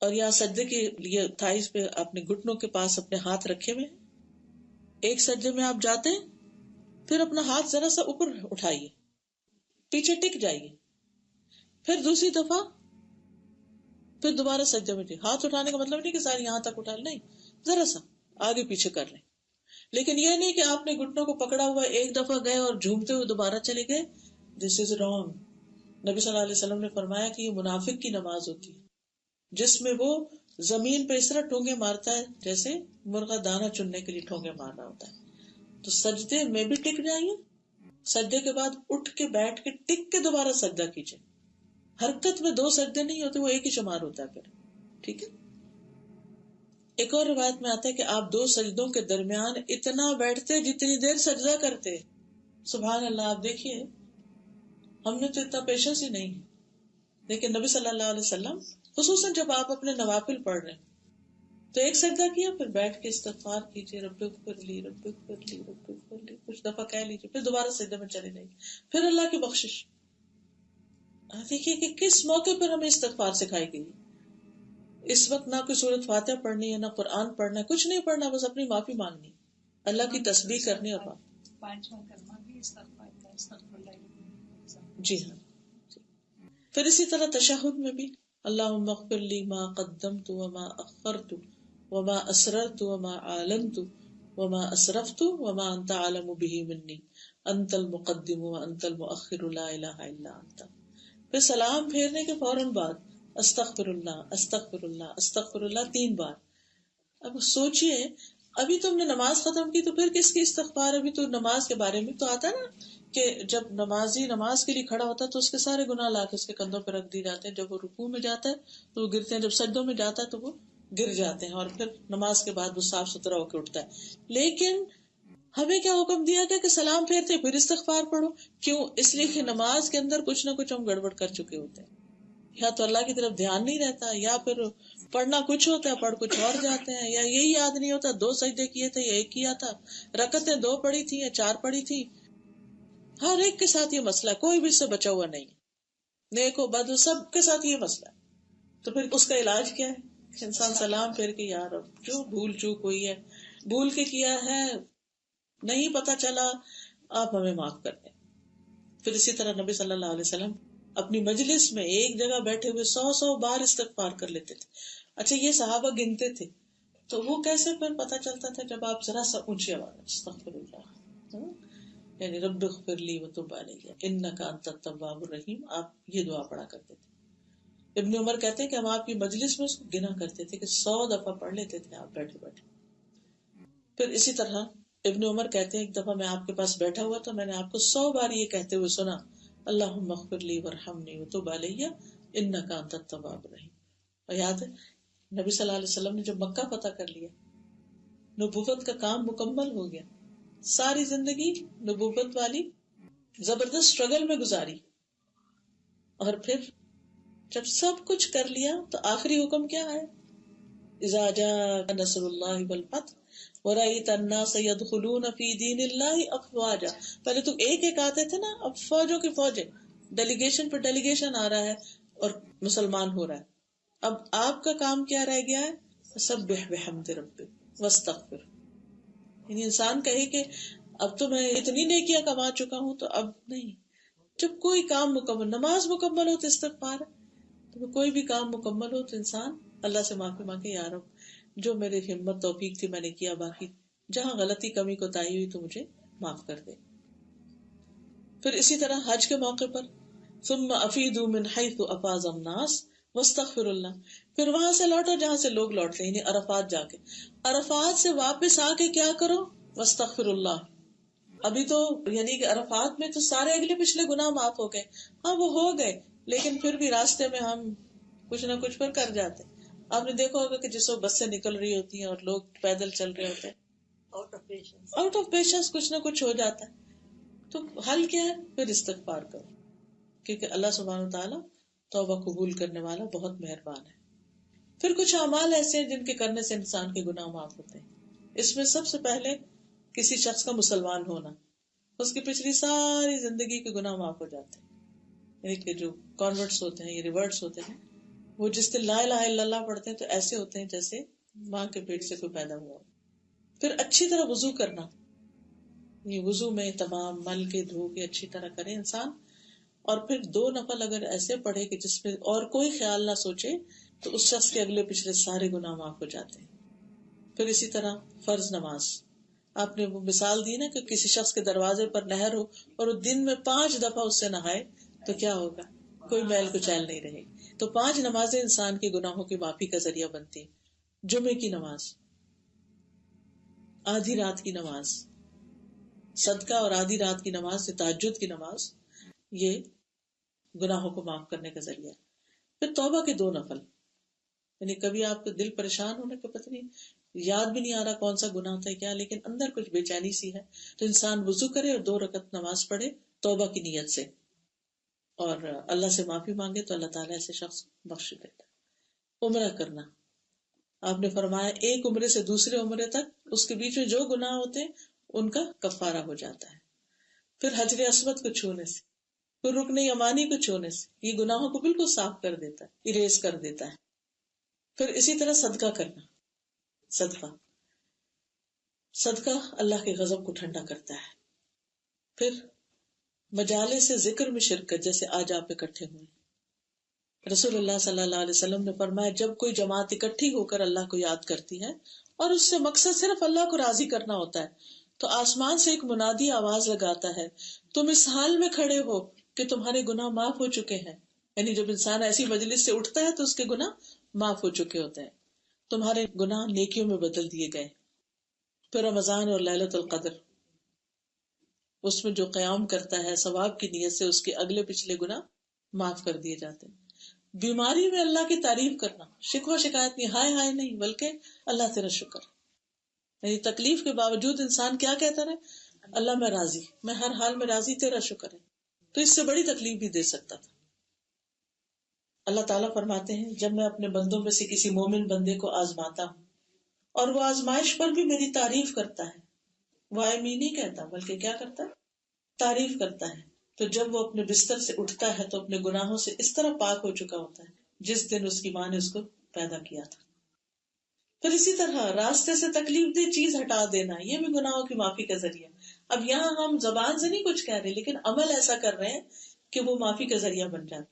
اور یہاں سجدے کے لیے تھائز پہ اپنے گھٹنوں کے پاس اپنے ہاتھ رکھے ہوئے ہیں. ایک سجدے میں آپ جاتے ہیں، پھر اپنا ہاتھ ذرا سا اوپر اٹھائیے، پیچھے ٹک جائیے، پھر دوسری دفعہ پھر دوبارہ سجدے میں ہاتھ اٹھانے کا مطلب نہیں کہ سارے یہاں تک اٹھا لیں، نہیں، ذرا سا آگے پیچھے کر لیں. لیکن یہ نہیں کہ آپ نے گھٹنوں کو پکڑا ہوا ایک دفعہ گئے اور جھومتے ہوئے دوبارہ چلے گئے. دس از رانگ. نبی صلی اللہ علیہ وسلم نے فرمایا کہ یہ منافق کی نماز ہوتی ہے جس میں وہ زمین پہ اس طرح ٹھونگے مارتا ہے جیسے مرغا دانہ چننے کے لیے ٹھونگے مار رہا ہوتا ہے. تو سجدے میں بھی ٹک جائیے، سجدے کے بعد اٹھ کے بیٹھ کے ٹک کے دوبارہ سجدہ کیجیے. حرکت میں 2 سجدے نہیں ہوتے، وہ ایک ہی شمار ہوتا ہے پھر. ٹھیک ہے. ایک اور روایت میں آتا ہے کہ آپ 2 سجدوں کے درمیان اتنا بیٹھتے جتنی دیر سجدہ کرتے. سبحان اللہ. آپ دیکھیے ہم نے تو اتنا پیشنس ہی نہیں ہے، لیکن نبی صلی اللہ علیہ وسلم خصوصاً جب آپ اپنے نوافل پڑھ رہے ہیں تو ایک سجدہ کیا پھر بیٹھ کے استغفار کیجیے، رب اغفر لی رب اغفر لی رب اغفر لی، کچھ دفعہ کہہ لیجیے، پھر دوبارہ سجدے میں چلے جائیے، پھر اللہ کی بخشش. دیکھیے کہ کس موقع پر ہمیں استغفار سکھائی گئی. اس وقت نہ کوئی سورۃ فاتحہ پڑھنی ہے، نہ قرآن پڑھنا ہے، کچھ نہیں پڑھنا، بس اپنی معافی مانگنی، اللہ کی تسبیح کرنی. اور 5واں کلمہ بھی استغفار کا، استغفر اللہ. جی ہاں. پھر اسی طرح تشہد میں بھی اللہم اغفر لی ما قدمت وما اخرت وما اسررت وما اعلنت وما اسرفت وما انت عالم به منی انت المقدم وانت المؤخر لا الہ الا انت. پھر سلام پھیرنے کے فوراً بعد استغفر اللہ استغفر اللہ استغفر اللہ 3 بار. اب سوچئے، ابھی تم نے نماز ختم کی تو پھر کس کی استغفار؟ ابھی تو نماز کے بارے میں تو آتا ہے نا کہ جب نمازی نماز کے لیے کھڑا ہوتا ہے تو اس کے سارے گناہ لا کے اس کے کندھوں پہ رکھ دیے جاتے ہیں. جب وہ رکوع میں جاتا ہے تو وہ گرتے ہیں، جب سجدوں میں جاتا ہے تو وہ گر جاتے ہیں، اور پھر نماز کے بعد وہ صاف ستھرا ہو کے اٹھتا ہے. لیکن ہمیں کیا حکم دیا گیا کہ سلام پھیرتے پھر استغفار پڑھو؟ کیوں؟ اس لیے کہ نماز کے اندر کچھ نہ کچھ ہم گڑبڑ کر چکے ہوتے ہیں، یا تو اللہ کی طرف دھیان نہیں رہتا، یا پھر پڑھنا کچھ ہوتا ہے پڑھ کچھ اور جاتے ہیں، یا یہی یاد نہیں ہوتا 2 سجدے کیے تھے یا 1 کیا تھا، رکعتیں 2 پڑھی تھی یا 4 پڑھی تھی. ہر ایک کے ساتھ یہ مسئلہ ہے، کوئی بھی اس سے بچا ہوا نہیں، نیک ہو بد ہو سب کے ساتھ یہ مسئلہ ہے. تو پھر اس کا علاج کیا ہے؟ انسان سلام پھیر کے یار جو بھول چوک ہوئی ہے، بھول کے کیا ہے، نہیں پتا چلا، آپ ہمیں معاف کر دیں. پھر اسی طرح نبی صلی اللہ علیہ وسلم اپنی مجلس میں ایک جگہ بیٹھے ہوئے 100 بار استغفار کر لیتے تھے. اچھا یہ صحابہ گنتے تھے تو وہ کیسے پھر پتا چلتا تھا؟ جب آپ ذرا سا اونچی آواز استغفر اللہ، یعنی رب اغفر لی وتب علی انک انت التواب الرحیم، آپ یہ دعا پڑھا کرتے تھے. ابن عمر کہتے ہیں کہ ہم آپ کی مجلس میں اس کو گنا کرتے تھے کہ 100 دفعہ پڑھ لیتے تھے آپ بیٹھے بیٹھے. پھر اسی طرح ابن عمر کہتے ہیں ایک دفعہ میں آپ کے پاس بیٹھا ہوا تو میں نے آپ کو 100 بار یہ کہتے ہوئے سنا، اللہم اغفر لی ورحمنی وتب علی انک انت التواب الرحیم. اور یاد ہے نبی صلی اللہ علیہ وسلم نے جب مکہ فتح کر لیا، نبوت کا کام مکمل ہو گیا، ساری زندگی نبوت والی زبردست اسٹرگل میں گزاری، اور پھر جب سب کچھ کر لیا تو آخری حکم کیا ہے؟ اذا جاء نصر اللہ والفتح ورأیت الناس يدخلون فی دین اللہ افواجا. پہلے تو ایک ایک آتے تھے نا، اب فوجوں کی فوجیں، ڈیلیگیشن پر ڈیلیگیشن آ رہا ہے اور مسلمان ہو رہا ہے. اب آپ کا کام کیا رہ گیا ہے؟ فسبح بحمد ربک واستغفر. یعنی انسان کہے کہ اب تو میں اتنی نیکیاں کما چکا ہوں تو اب نہیں. جب کوئی کام مکمل، نماز مکمل ہو تو استغفار ہے، تو کوئی بھی کام مکمل ہو تو انسان اللہ سے معافی مانگے، یا رب جو میرے ہمت توفیق تھی میں نے کیا، باقی جہاں غلطی کمی کوتاہی ہوئی تو مجھے معاف کر دے. پھر اسی طرح حج کے موقع پر ثم افیدوا من حیث افاض الناس واستغفر اللہ. پھر وہاں سے لوٹو جہاں سے لوگ لوٹتے ہیں، یعنی عرفات جا کے، عرفات سے واپس آ کے کیا کرو؟ واستغفر اللہ. ابھی تو یعنی کہ عرفات میں تو سارے اگلے پچھلے گناہ معاف ہو گئے، ہاں وہ ہو گئے، لیکن پھر بھی راستے میں ہم کچھ نہ کچھ پر کر جاتے. آپ نے دیکھا ہوگا کہ جس وقت بسیں نکل رہی ہوتی ہیں اور لوگ پیدل چل رہے ہوتے ہیں، آؤٹ آف پیشنس کچھ نہ کچھ ہو جاتا ہے. تو حل کیا ہے؟ پھر استغفار کرو، کیونکہ اللہ سبحانہ وتعالی توبہ قبول کرنے والا بہت مہربان ہے. پھر کچھ اعمال ایسے ہیں جن کے کرنے سے انسان کے گناہ معاف ہوتے ہیں. اس میں سب سے پہلے کسی شخص کا مسلمان ہونا، اس کی پچھلی ساری زندگی کے گناہ معاف ہو جاتے ہیں. یعنی کہ جو کانورٹس ہوتے ہیں، یہ ریورٹس ہوتے ہیں، وہ جس دن لا الہ الا اللہ پڑھتے ہیں تو ایسے ہوتے ہیں جیسے ماں کے پیٹ سے کوئی پیدا ہوا. پھر اچھی طرح وضو کرنا، یہ وضو میں تمام مل کے دھو کے اچھی طرح کرے انسان، اور پھر 2 نفل اگر ایسے پڑھے کہ جس میں اور کوئی خیال نہ سوچے تو اس شخص کے اگلے پچھلے سارے گناہ معاف ہو جاتے ہیں. پھر اسی طرح فرض نماز، آپ نے وہ مثال دی نا کہ کسی شخص کے دروازے پر نہر ہو اور وہ دن میں 5 دفعہ اس سے نہائے تو کیا ہوگا؟ کوئی میل کچیل نہیں رہے. تو 5 نمازیں انسان کے گناہوں کی معافی کا ذریعہ بنتی ہیں. جمعے کی نماز، آدھی رات کی نماز، صدقہ اور آدھی رات کی نماز، تہجد کی نماز، یہ گناہوں کو معاف کرنے کا ذریعہ. پھر توبہ کے 2 نفل، یعنی کبھی آپ کو دل پریشان ہونے کا پتہ نہیں، یاد بھی نہیں آ رہا کون سا گناہ تھا کیا، لیکن اندر کچھ بے چینی سی ہے، تو انسان وضو کرے اور 2 رکعت نماز پڑھے توبہ کی نیت سے، اور اللہ سے معافی مانگے تو اللہ تعالیٰ ایسے شخص بخش دیتا. عمرہ کرنا، آپ نے فرمایا ایک عمرے سے دوسرے عمرے تک اس کے بیچ میں جو گناہ ہوتے ہیں ان کا کفارہ ہو جاتا ہے. پھر حجر اسود کو چھونے سے، پھر رکن یمانی کو چھونے سے یہ گناہوں کو بالکل صاف کر دیتا ہے، اریز کر دیتا ہے. پھر اسی طرح صدقہ کرنا، صدقہ اللہ کے غضب کو ٹھنڈا کرتا ہے. پھر مجالس ذکر میں شرکت، جیسے آج آپ اکٹھے ہوئے، رسول اللہ صلی اللہ علیہ وسلم نے فرمایا جب کوئی جماعت اکٹھی ہو کر اللہ کو یاد کرتی ہے اور اس سے مقصد صرف اللہ کو راضی کرنا ہوتا ہے تو آسمان سے ایک منادی آواز لگاتا ہے، تم اس حال میں کھڑے ہو کہ تمہارے گناہ معاف ہو چکے ہیں. یعنی جب انسان ایسی مجلس سے اٹھتا ہے تو اس کے گناہ معاف ہو چکے ہوتے ہیں، تمہارے گناہ نیکیوں میں بدل دیے گئے۔ پھر رمضان اور ليلۃ القدر، اس میں جو قیام کرتا ہے ثواب کی نیت سے، اس کے اگلے پچھلے گناہ معاف کر دیے جاتے ہیں۔ بیماری میں اللہ کی تعریف کرنا، شکوہ شکایت نہیں، ہائے ہائے نہیں، بلکہ اللہ تیرا شکر، یعنی تکلیف کے باوجود انسان کیا کہتا رہے، اللہ میں راضی، میں ہر حال میں راضی، تیرا شکر ہے۔ تو اس سے بڑی تکلیف بھی دے سکتا تھا۔ اللہ تعالیٰ فرماتے ہیں جب میں اپنے بندوں میں سے کسی مومن بندے کو آزماتا ہوں اور وہ آزمائش پر بھی میری تعریف کرتا ہے، وائمی نہیں کہتا بلکہ کیا کرتا ہے، تعریف کرتا ہے، تو جب وہ اپنے بستر سے اٹھتا ہے تو اپنے گناہوں سے اس طرح پاک ہو چکا ہوتا ہے جس دن اس کی ماں نے اس کو پیدا کیا تھا۔ پھر اسی طرح راستے سے تکلیف دہ چیز ہٹا دینا، یہ بھی گناہوں کی معافی کا ذریعہ۔ اب یہاں ہم زبان سے نہیں کچھ کہہ رہے لیکن عمل ایسا کر رہے ہیں کہ وہ معافی کا ذریعہ بن جاتا۔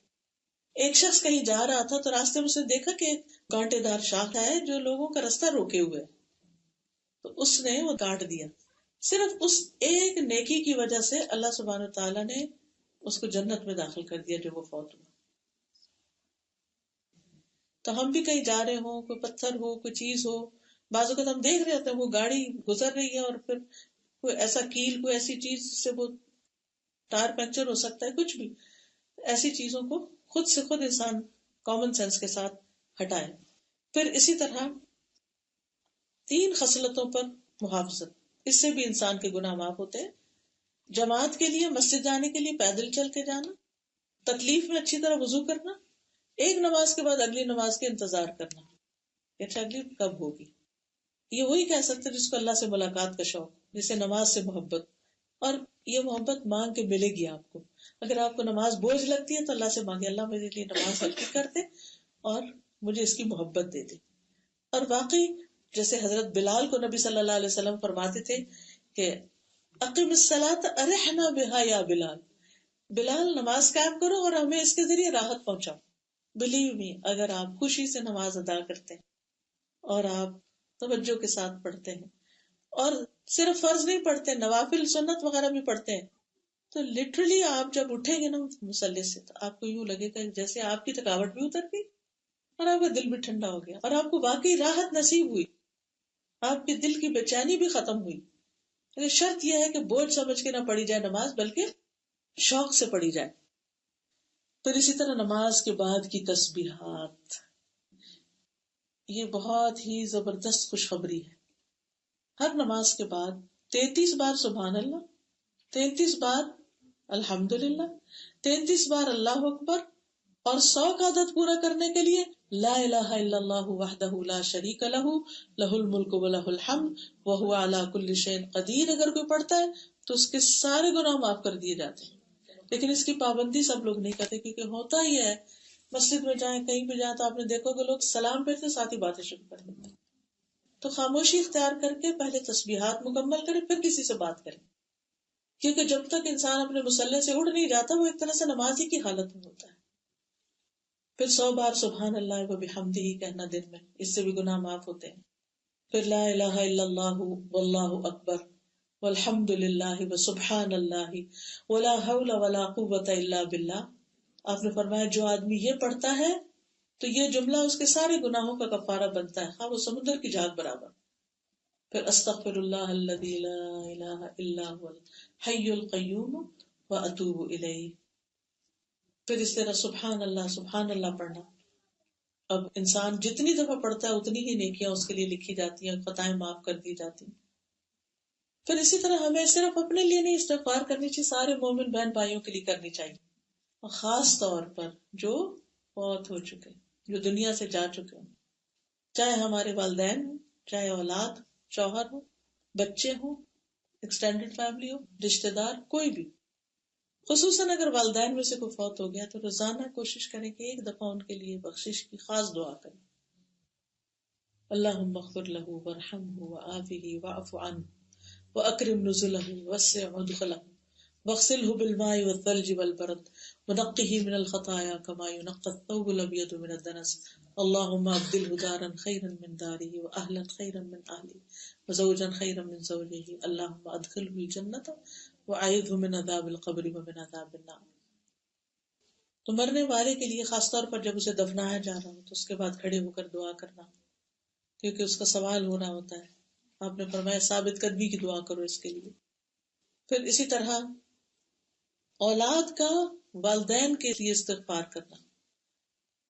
ایک شخص کہیں جا رہا تھا تو راستے میں اس نے دیکھا کہ ایک کانٹے دار شاخ ہے جو لوگوں کا رستہ روکے ہوئے، تو اس نے وہ کاٹ دیا۔ صرف اس ایک نیکی کی وجہ سے اللہ سبحانہ تعالیٰ نے اس کو جنت میں داخل کر دیا جو وہ فوت ہوا۔ تو ہم بھی کہیں جا رہے ہوں، کوئی پتھر ہو، کوئی چیز ہو، بعض اوقات ہم دیکھ رہے ہوتے ہیں وہ گاڑی گزر رہی ہے اور پھر کوئی ایسا کیل، کوئی ایسی چیز جس سے وہ ٹائر پنکچر ہو سکتا ہے، کچھ بھی ایسی چیزوں کو خود سے خود انسان کامن سینس کے ساتھ ہٹائے۔ پھر اسی طرح 3 خصلتوں پر محافظت، اس سے بھی انسان کے گناہ معاف ہوتے ہیں۔ جماعت کے لیے مسجد جانے کے لیے پیدل چل کے جانا، تکلیف میں اچھی طرح وضو کرنا، ایک نماز کے بعد اگلی نماز کے انتظار کرنا کہ اچھا اگلی کب ہوگی۔ یہ وہی کہہ سکتے ہیں جس کو اللہ سے ملاقات کا شوق، جسے نماز سے محبت، اور یہ محبت مانگ کے ملے گی آپ کو۔ اگر آپ کو نماز بوجھ لگتی ہے تو اللہ سے مانگے، اللہ میرے لیے نماز ہلکی کر دے اور مجھے اس کی محبت دے دے۔ اور واقعی جیسے حضرت بلال کو نبی صلی اللہ علیہ وسلم فرماتے تھے کہ اقم الصلاۃ ارحنا بها یا بلال، بلال نماز قائم کرو اور ہمیں اس کے ذریعے راحت پہنچاؤ۔ بلیو می، اگر آپ خوشی سے نماز ادا کرتے ہیں اور آپ توجہ کے ساتھ پڑھتے ہیں اور صرف فرض نہیں پڑھتے، نوافل سنت وغیرہ بھی پڑھتے ہیں، تو لٹرلی آپ جب اٹھیں گے نا مصلی سے تو آپ کو یوں لگے گا جیسے آپ کی تھکاوٹ بھی اتر گئی اور آپ کا دل بھی ٹھنڈا ہو گیا اور آپ کو واقعی راحت نصیب ہوئی، آپ کے دل کی بے چینی بھی ختم ہوئی۔ لیکن شرط یہ ہے کہ بوجھ سمجھ کے نہ پڑھی جائے نماز، بلکہ شوق سے پڑھی جائے۔ پھر اسی طرح نماز کے بعد کی تسبیحات، یہ بہت ہی زبردست خوشخبری ہے۔ ہر نماز کے بعد 33 بار سبحان اللہ، 33 بار الحمدللہ، 33 بار اللہ اکبر، اور 100 کا عدد پورا کرنے کے لیے لا الہ الا اللہ وحدہ لا شریک لہ لہ الملک ولہ الحمد وہو علی کل شیء قدیر اگر کوئی پڑھتا ہے تو اس کے سارے گناہ معاف کر دیے جاتے ہیں۔ لیکن اس کی پابندی سب لوگ نہیں کرتے، کیونکہ ہوتا ہی ہے مسجد میں جائیں کہیں بھی جائیں تو آپ نے دیکھو کہ لوگ سلام پھرتے ساتھ ہی باتیں شروع کر دیتے ہیں۔ تو خاموشی اختیار کر کے پہلے تسبیحات مکمل کرے پھر کسی سے بات کرے، کیونکہ جب تک انسان اپنے مصلی سے اڑ نہیں جاتا وہ ایک طرح سے نماز ہی کی حالت میں ہوتا ہے۔ پھر 100 بار سبحان اللہ و بحمدہ کہنا دن میں، اس سے بھی گناہ معاف ہوتے ہیں۔ پھر لا الہ الا اللہ واللہ اکبر والحمد للہ وسبحان اللہ ولا حول ولا قوۃ الا باللہ۔ آپ نے فرمایا جو آدمی یہ پڑھتا ہے تو یہ جملہ اس کے سارے گناہوں کا کفارہ بنتا ہے، خواہ وہ سمندر کی جھاگ برابر۔ پھر استغفر اللہ الذی لا الہ الا هو الحی القیوم واتوب الیہ۔ پھر اس طرح سبحان اللہ پڑھنا۔ اب انسان جتنی دفعہ پڑھتا ہے اتنی ہی نیکیاں اس کے لیے لکھی جاتی ہیں، خطائیں معاف کر دی جاتی ہیں۔ پھر اسی طرح ہمیں صرف اپنے لیے نہیں استغفار کرنی چاہیے، سارے مومن بہن بھائیوں کے لیے کرنی چاہیے، اور خاص طور پر جو فوت ہو چکے، جو دنیا سے جا چکے ہیں، چاہے ہمارے والدین ہوں، چاہے اولاد، شوہر ہو، بچے ہوں، ایکسٹینڈڈ فیملی ہو، رشتے دار، کوئی بھی۔ خصوصاً اگر والدین میں سے کوئی فوت ہو گیا تو روزانہ کوشش کریں کہ ایک دفعہ ان کے لیے بخشش کی خاص دعا کریں۔ اللہم اغفر لہ وارحمہ وعافہ واعف عنہ واکرم نزلہ ووسع مدخلہ واغسلہ بالماء والثلج والبرد ونقہ من الخطایا کما ینقی الثوب الابیض من الدنس اللہم ابدلہ دارا خیرا من دارہ واہلا خیرا من اہلہ وزوجا خیرا من زوجہ اللہم ادخلہ الجنۃ واعذہ من عذاب القبر ومن عذاب النار۔ تو مرنے والے کے لیے خاص طور پر جب اسے دفنایا جا رہا ہو تو اس کے بعد کھڑے ہو کر دعا کرنا، کیونکہ اس کا سوال ہونا ہوتا ہے. آپ نے فرمایا ثابت قدمی کی دعا کرو اس کے لیے. پھر اسی طرح اولاد کا والدین کے لیے استغفار کرنا.